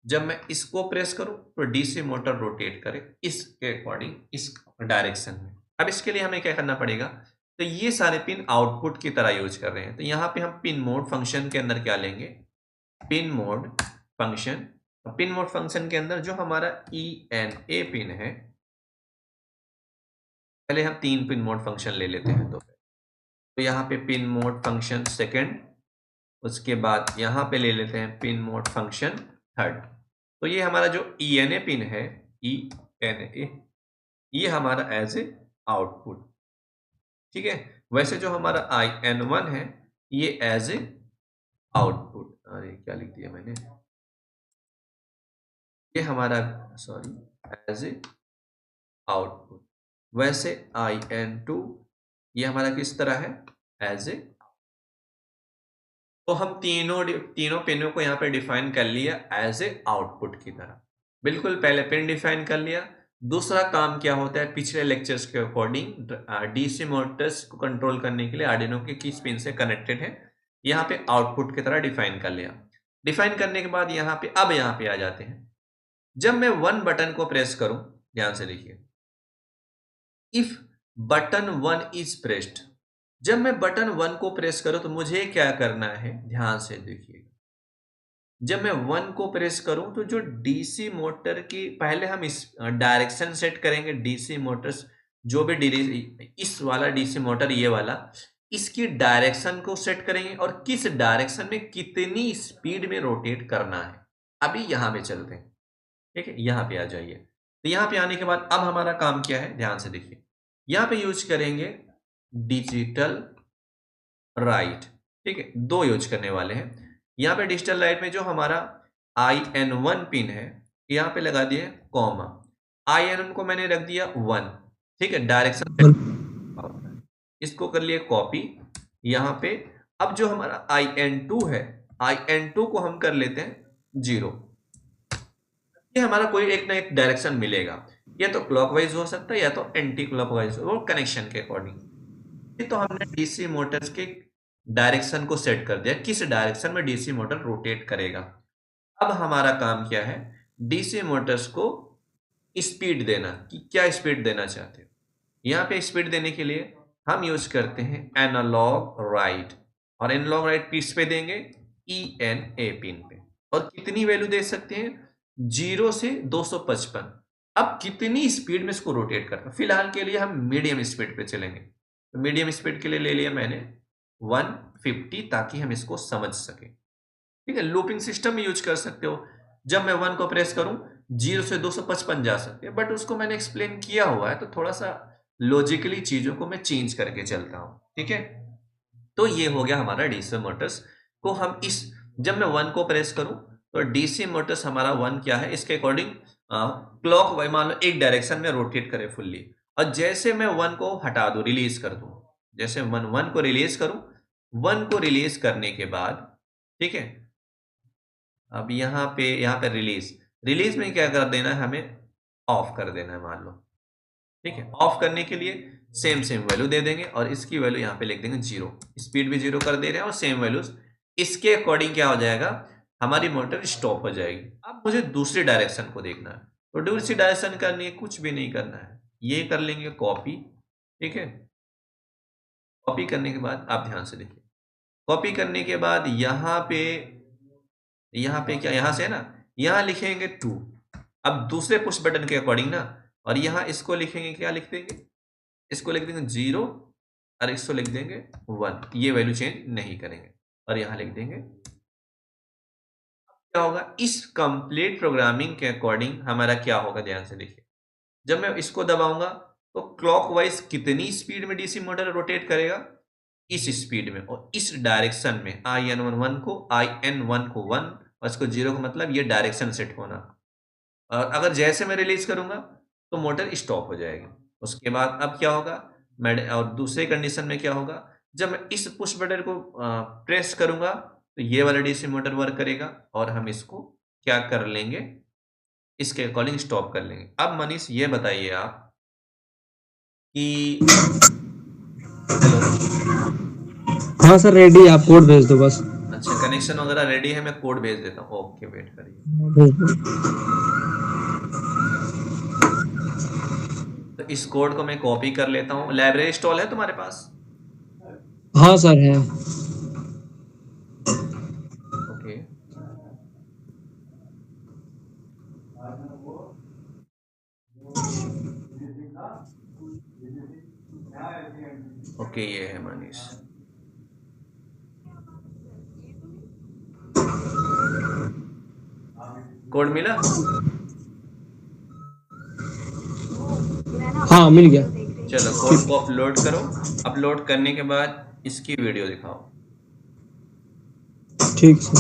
जब मैं इसको प्रेस करूं तो डीसी मोटर रोटेट करे इसके अकॉर्डिंग, इस डायरेक्शन में। अब इसके लिए हमें क्या करना पड़ेगा, तो ये सारे पिन आउटपुट की तरह यूज कर रहे हैं, तो यहाँ पे हम पिन मोड फंक्शन के अंदर क्या लेंगे, pin mode function. Pin mode function के अंदर जो हमारा ENA पिन है, पहले हम 3 पिन मोड फंक्शन ले लेते हैं। तो यहाँ पे पिन मोड फंक्शन सेकंड, उसके बाद यहाँ पे ले लेते हैं पिन मोड फंक्शन थर्ड। तो ये हमारा जो ENA पिन है, ENA, ये हमारा एज ए आउटपुट, ठीक है। वैसे जो हमारा IN1 है, ये एज ए आउटपुट, अरे क्या लिख दिया मैंने, ये हमारा, सॉरी, एज ए आउटपुट। वैसे IN2 ये हमारा किस तरह है, एज ए। तो हम तीनों पिनों को यहाँ पे डिफाइन कर लिया एज ए आउटपुट की तरह। बिल्कुल, पहले पिन डिफाइन कर लिया। दूसरा काम क्या होता है, पिछले लेक्चर्स के अकॉर्डिंग डीसी मोटर्स को कंट्रोल करने के लिए आर्डिनो के किस पिन से कनेक्टेड है, यहाँ पे आउटपुट की तरह डिफाइन कर लिया। डिफाइन करने के बाद यहाँ पे, अब यहाँ पे आ जाते हैं। जब मैं 1 बटन को प्रेस करूं, ध्यान से देखिए, इफ बटन 1 इज प्रेस्ड, जब मैं बटन 1 को प्रेस करूं तो मुझे क्या करना है, ध्यान से देखिए। जब मैं 1 को प्रेस करूं तो जो डीसी मोटर की, पहले हम इस डायरेक्शन सेट करेंगे, डीसी मोटर्स जो भी इस वाला डीसी मोटर, ये वाला, इसकी डायरेक्शन को सेट करेंगे और किस डायरेक्शन में कितनी स्पीड में रोटेट करना है। अभी यहां पे चलते हैं, ठीक है। यहाँ पे आ जाइए। तो यहाँ पे आने के बाद अब हमारा काम क्या है, ध्यान से देखिए, यहाँ पे यूज करेंगे डिजिटल राइट, ठीक है। 2 यूज करने वाले हैं। यहाँ पे डिजिटल राइट में जो हमारा IN1 पिन है, यहाँ पे लगा दिए कॉमा, IN1 को मैंने रख दिया 1, ठीक है। डायरेक्शन, इसको कर लिए कॉपी यहाँ पे। अब जो हमारा IN2 है, IN2 को हम कर लेते हैं 0। ये हमारा कोई एक ना एक डायरेक्शन मिलेगा, या तो क्लॉकवाइज हो सकता है या तो एंटी क्लॉकवाइज, वो कनेक्शन के अकॉर्डिंग। तो हमने डीसी मोटर्स के डायरेक्शन को सेट कर दिया, किस डायरेक्शन में डीसी मोटर रोटेट करेगा। अब हमारा काम क्या है, डीसी मोटर्स को स्पीड देना, कि क्या स्पीड देना चाहते हो। यहाँ पे स्पीड देने के लिए हम यूज करते हैं एनालॉग राइट, और एनालॉग राइट किस पे देंगे, ENA पिन पे। और कितनी वैल्यू दे सकते हैं, 0 से 255। अब कितनी स्पीड में इसको रोटेट करना, फिलहाल के लिए हम मीडियम स्पीड पे चलेंगे। तो मीडियम स्पीड के लिए ले लिया मैंने 150, ताकि हम इसको समझ सके, ठीक है। लूपिंग सिस्टम में यूज कर सकते हो, जब मैं 1 को प्रेस करूं 0 से 255 जा सकते हैं, बट उसको मैंने एक्सप्लेन किया हुआ है, तो थोड़ा सा लॉजिकली चीजों को मैं चेंज करके चलता हूं, ठीक है। तो ये हो गया हमारा डीसी मोटर्स को हम इस, जब मैं 1 को प्रेस करूं तो डीसी मोटर्स हमारा 1 क्या है, इसके अकॉर्डिंग क्लॉक वाइज मान लो एक डायरेक्शन में रोटेट करे फुल्ली। और जैसे मैं 1 को हटा दूं, रिलीज कर दूं, जैसे 1 को रिलीज करूं, 1 को रिलीज करने के बाद, ठीक है, अब यहाँ पे रिलीज में क्या कर देना है, हमें ऑफ कर देना है मान लो, ठीक है। ऑफ करने के लिए सेम वैल्यू दे देंगे और इसकी वैल्यू यहाँ पे लिख देंगे 0, स्पीड भी 0 कर दे रहे हैं और सेम वैल्यूज, इसके अकॉर्डिंग क्या हो जाएगा, हमारी मोटर स्टॉप हो जाएगी। अब मुझे दूसरी डायरेक्शन को देखना है, तो दूसरी डायरेक्शन करनी है, कुछ भी नहीं करना है, ये कर लेंगे कॉपी, ठीक है। कॉपी करने के बाद आप ध्यान से देखिए, कॉपी करने के बाद यहाँ पे क्या, यहाँ से है ना, यहाँ लिखेंगे 2, अब दूसरे पुश बटन के अकॉर्डिंग ना, और यहाँ इसको लिखेंगे, क्या लिख देंगे, इसको लिख देंगे 0 और इसको लिख देंगे 1, ये वैल्यू चेंज नहीं करेंगे, और यहाँ लिख देंगे। क्या होगा, इस कंप्लीट प्रोग्रामिंग के अकॉर्डिंग हमारा क्या होगा, ध्यान से देखिए, जब मैं इसको दबाऊंगा तो क्लॉकवाइज कितनी स्पीड में डीसी मोटर रोटेट करेगा, इस स्पीड में और इस डायरेक्शन में, IN1 को 1 और इसको 0 का मतलब ये डायरेक्शन सेट होना। और अगर जैसे मैं रिलीज करूंगा तो मोटर स्टॉप हो जाएगी। उसके बाद अब क्या होगा, और दूसरे कंडीशन में क्या होगा, जब मैं इस पुश बटन को प्रेस करूंगा तो ये वाला डीसी मोटर वर्क करेगा और हम इसको क्या कर लेंगे, इसके अकॉर्डिंग स्टॉप कर लेंगे। अब मनीष ये बताइए आप कि हेलो, हाँ सर रेडी, आप कोड भेज दो बस। अच्छा कनेक्शन वगैरह रेडी है, मैं कोड भेज देता हूँ, ओके वेट करिए। तो इस कोड को मैं कॉपी कर लेता हूँ। लाइब्रेरी इंस्टॉल है तुम्हारे पास? हाँ सर है। ओके ओके, ये है मनीष। कोड मिला? हाँ मिल गया। चलो कोड को अपलोड करो, अपलोड करने के बाद इसकी वीडियो दिखाओ। ठीक सर।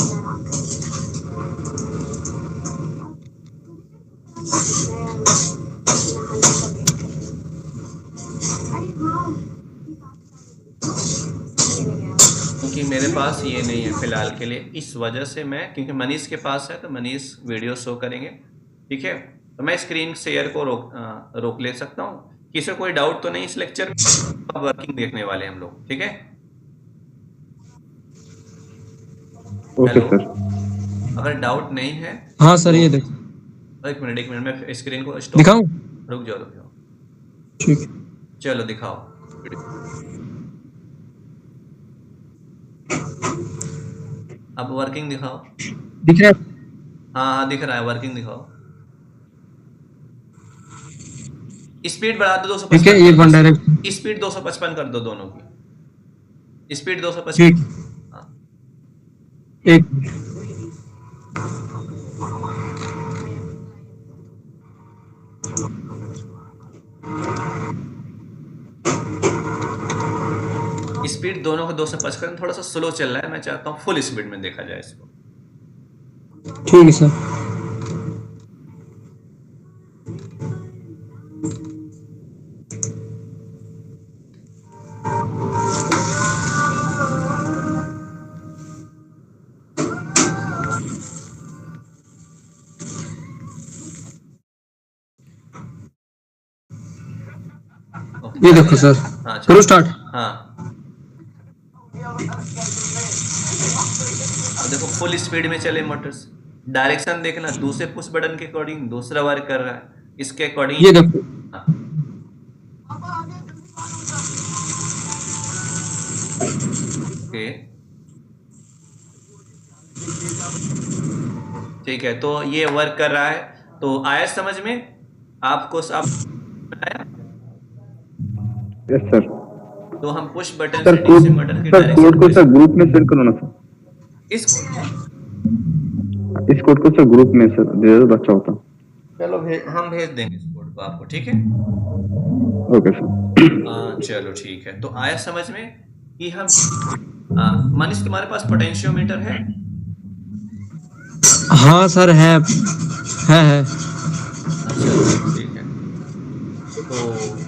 क्योंकि मेरे पास ये नहीं है फिलहाल के लिए, इस वजह से मैं, क्योंकि मनीष के पास है तो मनीष वीडियो शो करेंगे, ठीक है। तो मैं स्क्रीन शेयर को रोक ले सकता हूँ। किसी को कोई डाउट तो नहीं इस लेक्चर में? वर्किंग देखने वाले हम लोग, ठीक है। Okay hello, sir. अगर डाउट नहीं है, हाँ सर ये देखो, एक मिनट मैं स्क्रीन को स्टॉप, दिखाऊं? रुक जाओ। ठीक है। चलो दिखाओ। अब वर्किंग दिखाओ। दिख रहा है? हाँ दिख रहा है, वर्किंग दिखाओ। स्पीड बढ़ा दो 255। ठीक है, ये वन डायरेक्शन। स्पीड 255 कर दो दोनों की, स्पीड 255। ठीक। हाँ एक स्पीड दोनों को 255, थोड़ा सा स्लो चल रहा है, मैं चाहता हूँ फुल स्पीड में देखा जाए इसको। ठीक है सर। ये देखो सर, हाँ करो स्टार्ट। हाँ अब देखो फुल स्पीड में चले मोटर्स। डायरेक्शन देखना, दूसरे पुश बटन के अकॉर्डिंग दूसरा वर्क कर रहा है, इसके अकॉर्डिंग ये देखो। हाँ। ओके ठीक है, तो ये वर्क कर रहा है। तो आया समझ में आपको? आप यस सर। तो हम पुश बटन सर से कोड, डीसी मोटर की सर कोड को सर ग्रुप में शेयर करो ना सर। इस कोड को सर ग्रुप में सर दे दो, अच्छा होता। चलो हम भेज देंगे इस कोड को आपको, ठीक है। Okay sir. चलो ठीक है, तो आया समझ में कि हम मनीष तुम्हारे पास पोटेंशियोमीटर है? हाँ सर है। अच्छा ठीक है, तो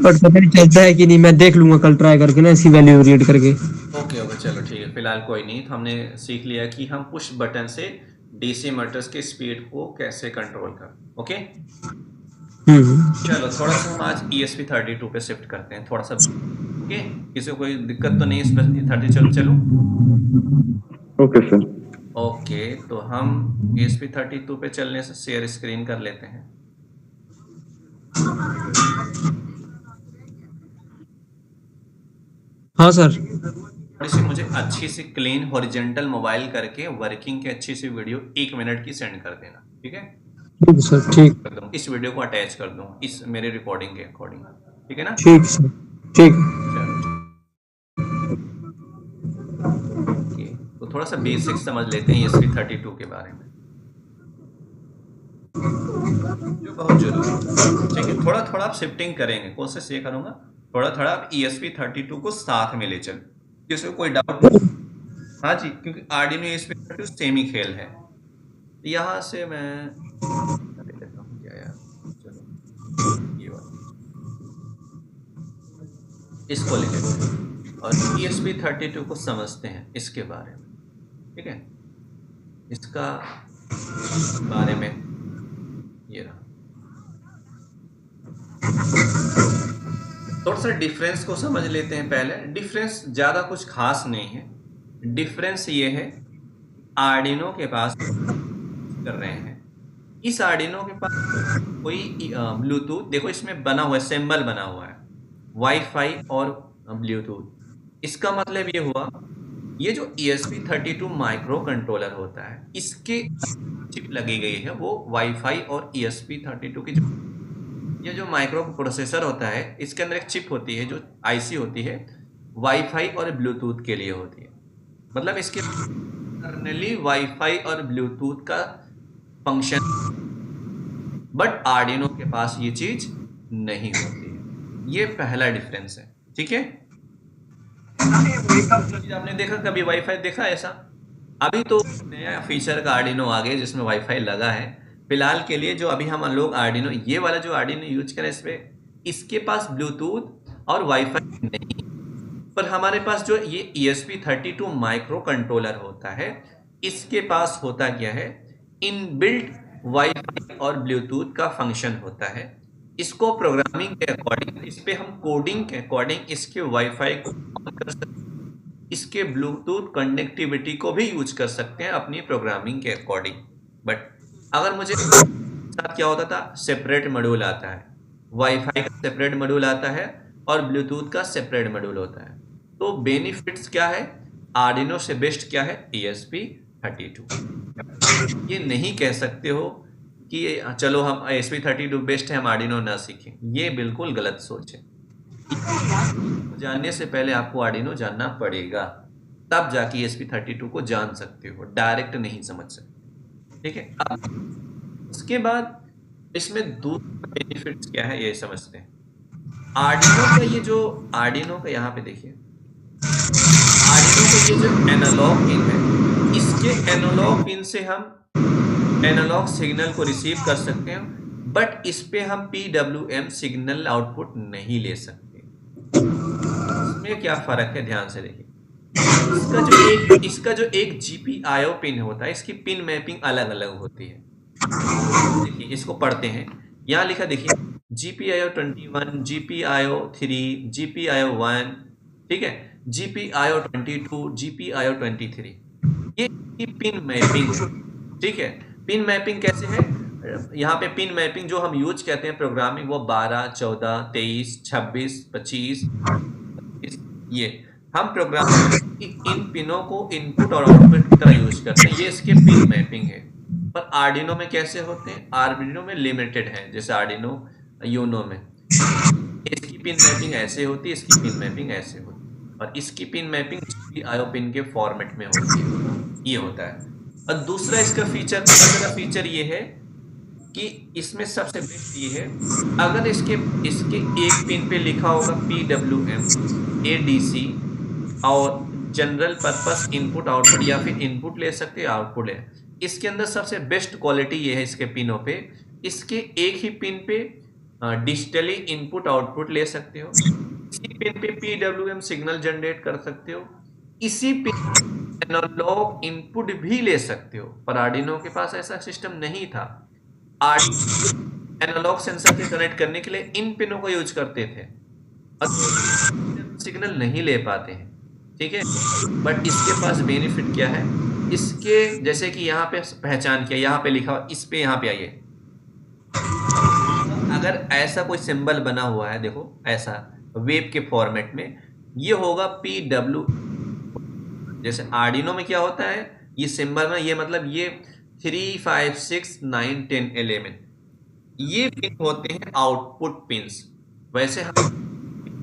बट पता नहीं चलता है कि नहीं, मैं देख लूंगा कल ट्राई करके ना इसकी वैल्यू रीड करके। ओके चलो ठीक है, फिलहाल फिलहाल कोई नहीं, तो हमने सीख लिया कि हम पुश बटन से डीसी मोटर्स की स्पीड को कैसे कंट्रोल कर। ओके, चलो थोड़ा सा हम आज ESP32 पे शिफ्ट करते हैं थोड़ा सा। ओके, किसी को कोई दिक्कत तो नहीं इस पर 30? चलो ओके सर। ओके, तो हम ESP32 पे चलने से शेयर स्क्रीन कर लेते हैं। हाँ सर। थोड़ी सी मुझे अच्छी सी क्लीन हॉरिजॉन्टल मोबाइल करके वर्किंग की अच्छी सी वीडियो 1 मिनट की सेंड कर देना, ठीक है? ठीक सर, ठीक। कर दूँ इस वीडियो को अटैच कर दूँ इस मेरे रिकॉर्डिंग के अकॉर्डिंग, ठीक है ना? ठीक सर, ठीक। चलो ओके, तो थोड़ा सा बेसिक समझ लेते हैं ESP32 के बारे में, जो बहुत जरूरी है। ठीक है, थोड़ा थोड़ा आप शिफ्टिंग करेंगे, कोशिश ये करूंगा थोड़ा थोड़ा आप ESP32 को साथ में ले चल, किसी को कोई डाउट? हाँ जी, क्योंकि आर्डिनो ESP32 सेम ही खेल है। यहाँ से मैं ले लेता हूँ क्या यार, चलो ये वाला इसको ले लेते हैं और ESP32 को समझते हैं इसके बारे में, ठीक है? इसका बारे में ये रहा, थोड़ा सा डिफरेंस को समझ लेते हैं पहले। डिफरेंस ज़्यादा कुछ खास नहीं है, डिफरेंस ये है आर्डिनो के पास कर रहे हैं, इस आर्डिनो के पास कोई ब्लूटूथ, देखो इसमें बना हुआ है, सिंबल बना हुआ है वाईफाई और ब्लूटूथ। इसका मतलब ये हुआ ये जो ESP32 माइक्रो कंट्रोलर होता है इसके चिप लगी गई है, वो वाईफाई और ESP32 की ये जो माइक्रो प्रोसेसर होता है इसके अंदर एक चिप होती है जो IC होती है, वाईफाई और ब्लूटूथ के लिए होती है। मतलब इसके इंटरनली वाईफाई और ब्लूटूथ का फंक्शन, बट आर्डिनो के पास ये चीज नहीं होती है। ये पहला डिफरेंस है, ठीक है? आपने देखा कभी वाईफाई देखा ऐसा? अभी तो नया फीचर का आर्डिनो आ गया जिसमें वाईफाई लगा है। फिलहाल के लिए जो अभी हम लोग आर्डिनो, ये वाला जो आर्डिनो यूज करें इसमें इसके पास ब्लूटूथ और वाईफाई नहीं, पर हमारे पास जो ये ESP32 माइक्रो कंट्रोलर होता है इसके पास होता क्या है, इनबिल्ट वाईफाई और ब्लूटूथ का फंक्शन होता है। इसको प्रोग्रामिंग के अकॉर्डिंग, इस पे हम कोडिंग के अकॉर्डिंग इसके वाईफाई को ऑन कर सकते हैं, इसके ब्लूटूथ कनेक्टिविटी को भी यूज कर सकते हैं अपनी प्रोग्रामिंग के अकॉर्डिंग। बट अगर मुझे साथ क्या होता था, सेपरेट मॉड्यूल आता है, वाईफाई का सेपरेट मॉड्यूल आता है और ब्लूटूथ का सेपरेट मॉड्यूल होता है। तो बेनिफिट्स क्या है, आर्डिनो से बेस्ट क्या है, ESP32। ये नहीं कह सकते हो कि चलो हम ESP32 बेस्ट है हम आर्डिनो ना सीखें, ये बिल्कुल गलत सोच है। जानने से पहले आपको आर्डिनो जानना पड़ेगा, तब जाके ESP32 को जान सकते हो, डायरेक्ट नहीं समझ सकते, ठीक है? अब उसके बाद इसमें दूसरा बेनिफिट्स क्या है ये समझते हैं। आर्डिनो का ये जो आर्डिनो का यहाँ पे देखिए, आर्डिनो का ये जो एनालॉग पिन है, इसके एनालॉग पिन से हम एनालॉग सिग्नल को रिसीव कर सकते हैं, बट इस पे हम PWM सिग्नल आउटपुट नहीं ले सकते। इसमें क्या फर्क है, ध्यान से देखिए। इसका जो एक GPIO पिन होता है, इसकी पिन मैपिंग अलग अलग होती है। देखिए इसको पढ़ते हैं, यहाँ लिखा देखिए GPIO 21, GPIO 3, GPIO 1, ठीक है, GPIO 22, GPIO 23, ये पिन मैपिंग है, ठीक है? पिन मैपिंग कैसे है, यहाँ पे पिन मैपिंग जो हम यूज करते हैं प्रोग्रामिंग, वो 12, 14, 23, 26, 25, ये हम प्रोग्रामिंग इन पिनों को इनपुट और आउटपुट की तरह यूज करते हैं, ये इसके पिन मैपिंग है। पर आर्डिनो में कैसे होते हैं, आर्डिनो में लिमिटेड है, जैसे आर्डिनो यूनो में इसकी पिन मैपिंग ऐसे होती है, इसकी पिन मैपिंग ऐसे होती है, और इसकी पिन मैपिंग GPIO पिन के फॉर्मेट में होती है, ये होता है। और दूसरा इसका फीचर ये है कि इसमें सबसे बेस्ट ये है, अगर इसके एक पिन पे लिखा होगा PWM, ADC और जनरल पर्पस इनपुट आउटपुट, या फिर इनपुट ले सकते हैं आउटपुट है, इसके अंदर सबसे बेस्ट क्वालिटी ये है इसके पिनों पे, इसके एक ही पिन पे डिजिटली इनपुट आउटपुट ले सकते हो, इसी पिन पे PWM सिग्नल जनरेट कर सकते हो, इसी पिन एनालॉग इनपुट भी ले सकते हो, पर आर्डिनो के पास ऐसा सिस्टम नहीं था। एनालॉग सेंसर से कनेक्ट करने के लिए इन पिनों को यूज करते थे, सिग्नल नहीं ले पाते हैं, ठीक है। बट इसके पास बेनिफिट क्या है, इसके जैसे कि यहाँ पे पहचान किया, यहाँ पे लिखा, इस पे यहाँ पे आइए, अगर ऐसा कोई सिंबल बना हुआ है, देखो ऐसा वेव के फॉर्मेट में, ये होगा PW। जैसे आर्डिनो में क्या होता है, ये सिंबल में, ये मतलब ये 3, 5, 6, 9, 10, 11 ये पिन होते हैं आउटपुट पिंस। वैसे हम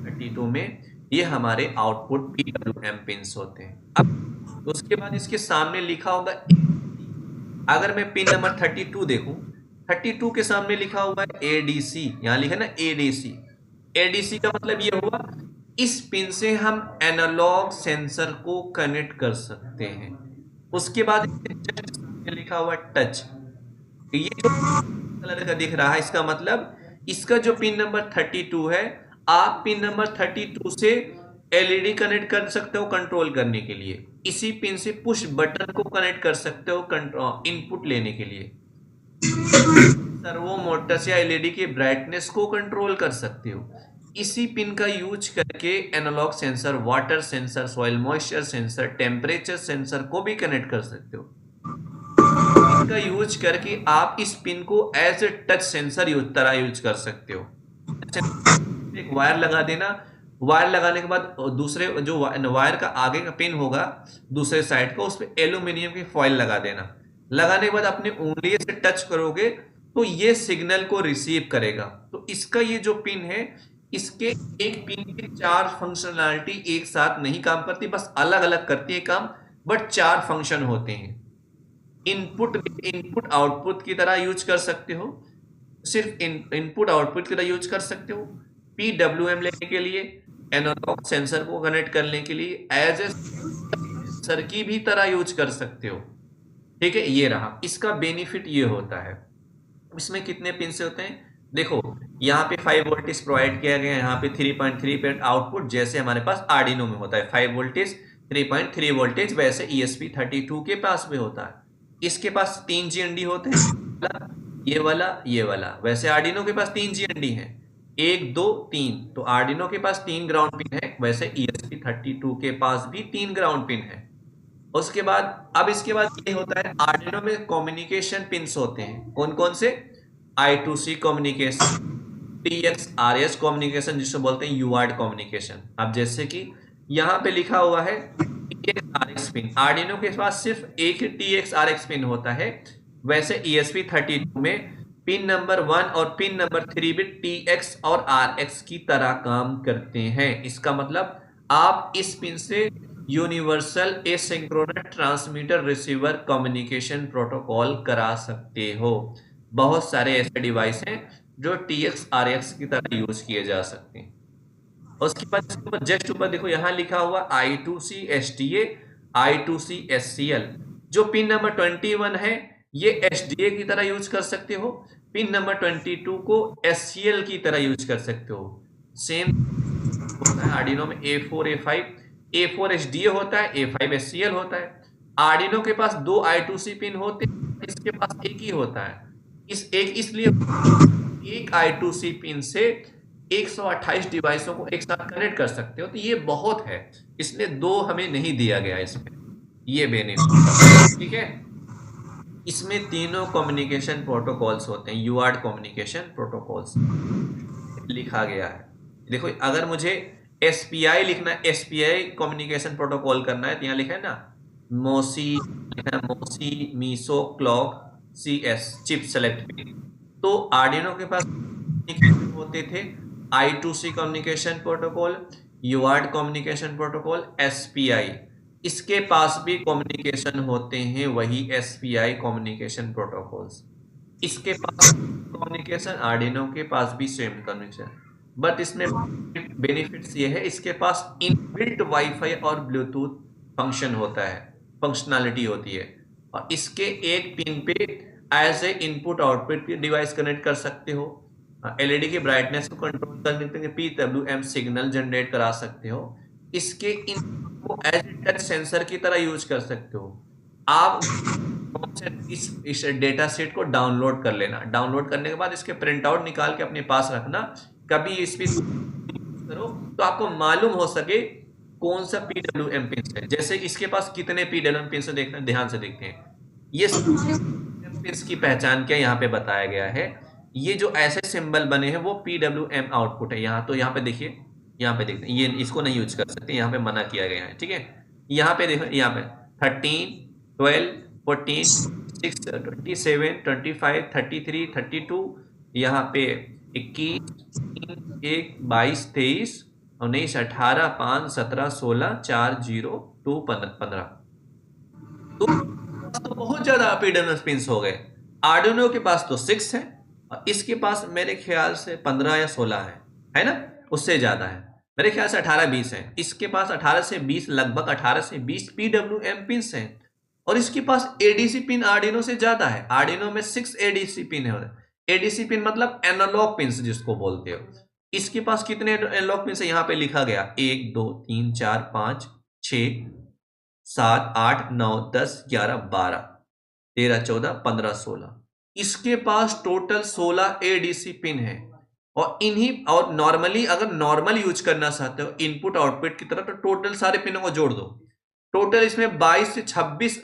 32 में ये हमारे आउटपुट PWM पिंस होते हैं। अब उसके बाद इसके सामने लिखा होगा, अगर मैं पिन नंबर 32 देखूं, 32 के सामने लिखा हुआ है ADC, यहां लिखा ना ADC। ADC का मतलब ये हुआ, इस पिन से हम एनालॉग सेंसर को कनेक्ट कर सकते हैं। उसके बाद लिखा हुआ टच, ये जो कलर का दिख रहा है, इसका मतलब इसका जो पिन नंबर 32 है, आप पिन नंबर 32 से LED कनेक्ट कर सकते हो कंट्रोल करने के लिए। इसी पिन से पुश बटन को कनेक्ट कर सकते हो इनपुट लेने के लिए। सर्वो मोटर्स या LED की ब्राइटनेस को कंट्रोल कर सकते हो। इसी पिन का यूज करके analog sensor, water sensor, soil moisture sensor, temperature sensor को भी कनेक्ट कर सकते हो। का यूज करके आप इस पिन को एज ए टच सेंसर तरह यूज कर सकते हो। एक वायर लगा देना, वायर लगाने के बाद दूसरे जो वायर का आगे का पिन होगा दूसरे साइड का, उस पर एल्यूमिनियम की फॉइल लगा देना। लगाने के बाद अपनी उंगली से टच करोगे तो ये सिग्नल को रिसीव करेगा। तो इसका ये जो पिन है, इसके एक पिन की 4 फंक्शनैलिटी एक साथ नहीं काम करती, बस अलग अलग करती है काम, बट 4 फंक्शन होते हैं। इनपुट आउटपुट की तरह यूज कर सकते हो, सिर्फ इनपुट आउटपुट की तरह यूज कर सकते हो। PWM लेने के लिए, एनालॉग सेंसर को कनेक्ट करने के लिए एज ए सेंसर की भी तरह यूज कर सकते हो, ठीक है। ये रहा इसका बेनिफिट, ये होता है। इसमें कितने पिन से होते हैं, देखो यहाँ पे 5 वोल्टेज प्रोवाइड किया गया है, यहाँ पे 3.3 पे आउटपुट, जैसे हमारे पास आर्डिनो में होता है 5 वोल्टेज 3.3 वोल्टेज, वैसे ESP32 के पास भी होता है। इसके पास 3 GND होते हैं, ये वाला ये वाला। वैसे आर्डिनो के पास 3 GND है, 1, 2, 3। तो आर्डिनो के पास 3 ग्राउंड पिन है, वैसे ESP32 के पास भी 3 ग्राउंड पिन है। उसके बाद अब इसके बाद ये होता है, आर्डिनो में कम्युनिकेशन पिन्स होते हैं। कौन कौन से, I2C कम्युनिकेशन, TX-RS कम्युनिकेशन जिसको बोलते हैं UART कम्युनिकेशन। अब जैसे कि यहाँ पे लिखा हुआ है TX-RX पिन, आर्डिनो के पास सिर्फ एक ही TX-RX पिन होता है, वैसे ESP32 में पिन नंबर 1 और पिन नंबर 3 भी TX और RX की तरह काम करते हैं। इसका मतलब आप इस पिन से universal asynchronous transmitter receiver communication protocol करा सकते हो। बहुत सारे ऐसे डिवाइस हैं जो TX-RX की तरह यूज किए जा सकते हैं। उसके बाद जस्ट ऊपर देखो, यहाँ लिखा हुआ I2C SDA, I2C SCL। जो पिन नंबर 21 है, ये SDA की तरह यूज कर सकते हो। पिन नंबर 22 को SCL की तरह यूज कर सकते हो। सेम होता है आर्डिनो में A4 A4 SDA होता है, A5 SCL होता है। आर्डिनो के पास 2 I2C पिन होते हैं, इसके पास एक ही होता है। इसलिए एक I2C पिन से 128 डिवाइसों को एक साथ कनेक्ट कर सकते हो। तो ये बहुत है, इसलिए 2 हमें नहीं दिया गया इसमें, ये बेनिफिट, ठीक है। इसमें तीनों कम्युनिकेशन प्रोटोकॉल्स होते हैं, UART कम्युनिकेशन प्रोटोकॉल्स लिखा गया है। देखो अगर मुझे SPI लिखना है, SPI कम्युनिकेशन प्रोटोकॉल करना है, तो यहाँ लिखा है ना MOSI MISO clock CS chip select pin. तो आर्डिनो के पास होते थे I2C communication protocol, UART communication protocol, SPI। इसके पास भी कम्युनिकेशन होते हैं, वही SPI कम्युनिकेशन प्रोटोकॉल्स। इसके पास कम्युनिकेशन, आर्डिनो के पास भी सेम कम्युनिकेशन, बट इसमें बेनिफिट्स ये है, इसके पास इनबिल्ट वाईफाई और ब्लूटूथ फंक्शन होता है, फंक्शनैलिटी होती है। और इसके एक पिन पे as a input output device connect कर सकते हो। LED की ब्राइटनेस को कंट्रोल करने के लिए PWM सिग्नल जनरेट करा सकते हो। इसके को एज टच सेंसर की तरह यूज कर सकते हो। आप इस डेटा सेट को डाउनलोड कर लेना, डाउनलोड करने के बाद इसके प्रिंट आउट निकाल के अपने पास रखना, कभी इस पे करो तो आपको मालूम हो सके कौन सा PWM पिन है। जैसे इसके पास कितने PWM पिन है देखना, ध्यान से देखते हैं। ये पिन की पहचान क्या यहाँ पे बताया गया है। ये जो ऐसे सिंबल बने हैं वो PWM आउटपुट है। यहाँ तो यहाँ पे देखिए, यहाँ पे देखते हैं, ये इसको नहीं यूज कर सकते, यहाँ पे मना किया गया है, ठीक है। यहाँ पे देखो, यहाँ पे 13, 12, 14, 6, 27, 25, 33, 32, यहाँ पे 21, 1, 22, 23, 19, 18, 5, 17, 16, 4, 0, 2, 15। तो बहुत ज्यादा PWM पिन्स हो गए। आर्डिनो के पास तो 6 है और इसके पास मेरे ख्याल से 15 या 16 है ना, उससे ज्यादा है मेरे ख्याल से 18-20 है। इसके पास 18 से 20, लगभग 18 से 20 PWM पिन्स हैं और इसके पास ADC पिन आर्डिनो से ज्यादा है। आर्डिनो में 6 ADC पिन है। ADC पिन मतलब एनालॉग पिन्स जिसको बोलते हो। इसके पास कितने एनालॉग पिन्स है यहाँ पे लिखा गया, 1, 2, 3, 4, 5, 6, 7, 8, 9, 10, 11, 12, 13, 14, 15, 16। इसके पास टोटल 16 ADC पिन है और इन्हीं, और नॉर्मली अगर नॉर्मल यूज करना चाहते हो इनपुट आउटपुट की तरह, तो टोटल सारे पिनों को जोड़ दो। टोटल इसमें 22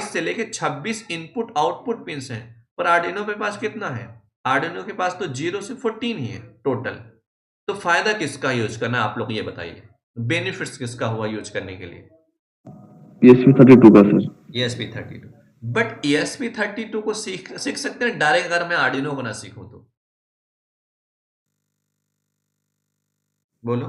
से लेके 26 इनपुट आउटपुट पिन्स हैं। पर आर्डिनो के पास कितना है, आर्डिनो के पास तो 0 से 14 ही है टोटल। तो फायदा किसका यूज करना है आप लोग ये बताइए, बेनिफिट्स किसका हुआ यूज करने के लिए? ESP32 का सर। ESP32। बट ESP32 को सीख सकते हैं डायरेक्ट, अगर मैं आर्डिनो को ना सीखूं तो। बोलो,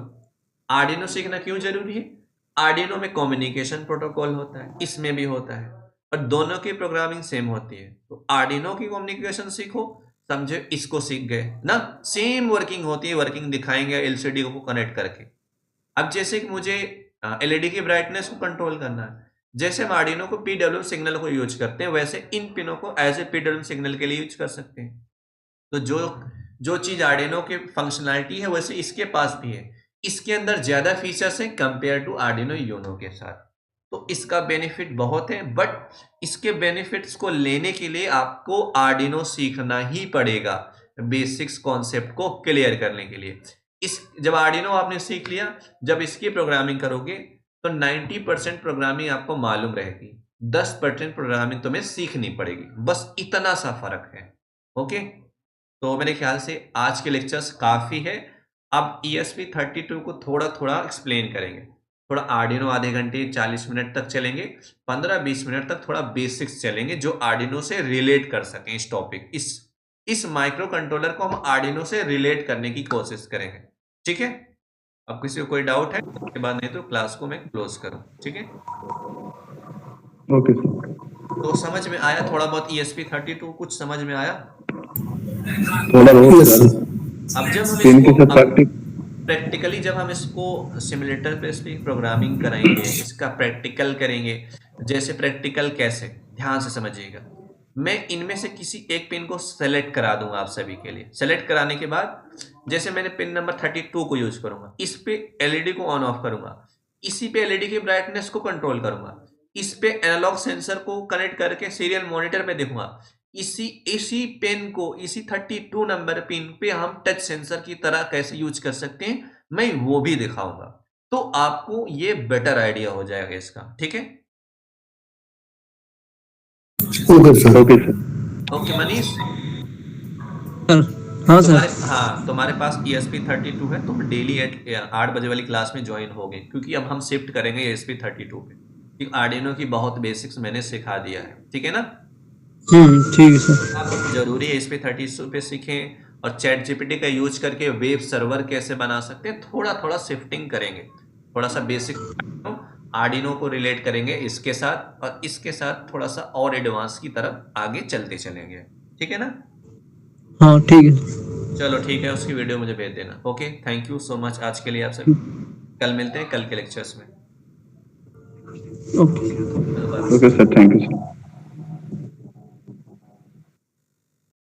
आर्डिनो सीखना क्यों जरूरी है? आर्डिनो में कम्युनिकेशन प्रोटोकॉल होता है, इसमें भी होता है, और दोनों की प्रोग्रामिंग सेम होती है। तो आर्डिनो की कम्युनिकेशन सीखो, समझे, इसको सीख गए ना, सेम वर्किंग होती है, वर्किंग दिखाएंगे LCD को कनेक्ट करके। अब जैसे कि मुझे LED की ब्राइटनेस को कंट्रोल करना है, जैसे हम आर्डिनो को PWM सिग्नल को यूज करते हैं, वैसे इन पिनों को एज ए PWM सिग्नल के लिए यूज कर सकते हैं। तो जो चीज आर्डिनो की फंक्शनैलिटी है वैसे इसके पास भी है। इसके अंदर ज्यादा फीचर्स हैं कंपेयर टू आर्डिनो यूनो के साथ, तो इसका बेनिफिट बहुत है। बट इसके बेनिफिट्स को लेने के लिए आपको आर्डिनो सीखना ही पड़ेगा, बेसिक्स कॉन्सेप्ट को क्लियर करने के लिए। जब आर्डिनो आपने सीख लिया, जब इसकी प्रोग्रामिंग करोगे तो 90% प्रोग्रामिंग आपको मालूम रहेगी, 10% प्रोग्रामिंग तुम्हें सीखनी पड़ेगी, बस इतना सा फर्क है। ओके, तो मेरे ख्याल से आज के लेक्चर्स काफी है। अब ESP32 को थोड़ा थोड़ा एक्सप्लेन करेंगे, थोड़ा आर्डिनो आधे घंटे 40 मिनट तक चलेंगे, 15-20 मिनट तक थोड़ा बेसिक्स चलेंगे जो आर्डिनो से रिलेट कर सकें इस टॉपिक, इस माइक्रो कंट्रोलर को हम आर्डिनो से रिलेट करने की कोशिश करेंगे, ठीक है। अब किसी को कोई डाउट है उसके बाद, नहीं तो क्लास को मैं क्लोज करूं, ठीक है। Okay sir. तो समझ में आया थोड़ा बहुत ESP32, कुछ समझ में आया? थोड़ा बहुत सर। अब जब हम प्रैक्टिकली जब हम इसको सिमुलेटर पे इसकी प्रोग्रामिंग कराएंगे, इसका प्रैक्टिकल करेंगे। जैसे प्रैक्टिकल कैसे, ध्यान से समझिएगा। मैं इनमें से किसी एक पिन को सेलेक्ट करा दूंगा आप सभी के लिए। सेलेक्ट कराने के बाद जैसे मैंने पिन नंबर 32 को यूज करूंगा, इस पे LED को ऑन ऑफ करूंगा, इसी पे LED की ब्राइटनेस को कंट्रोल करूंगा, इस पे एनालॉग सेंसर को कनेक्ट करके सीरियल मॉनिटर पे देखूंगा। इसी पेन को, इसी 32 नंबर पिन पे हम टच सेंसर की तरह कैसे यूज कर सकते हैं, मैं वो भी दिखाऊंगा। तो आपको ये बेटर आइडिया हो जाएगा इसका, ठीक है। Okay sir. ओके मनीष, हाँ सर। हाँ, तुम्हारे पास ESP32 है, तुम डेली 8 बजे वाली क्लास में ज्वाइन होगे, क्योंकि अब हम शिफ्ट करेंगे ESP32 पे। आर्डिनो की बहुत बेसिक्स मैंने सिखा दिया है, ठीक है ना। ठीक है सर। आप जरूरी है ESP32 पे सीखें, और चैट GPT का यूज करके वेब सर्वर कैसे बना सकते हैं, थोड़ा थोड़ा शिफ्टिंग करेंगे, थोड़ा सा बेसिक आर्डिनो को रिलेट करेंगे इसके साथ, और इसके साथ थोड़ा सा और एडवांस की तरफ आगे चलते चलेंगे, ठीक है ना। हाँ ठीक है। चलो ठीक है, उसकी वीडियो मुझे भेज देना। Okay, thank you so much आज के लिए आप सभी। कल मिलते हैं, कल के लेक्चर्स में। Okay sir, thank you sir.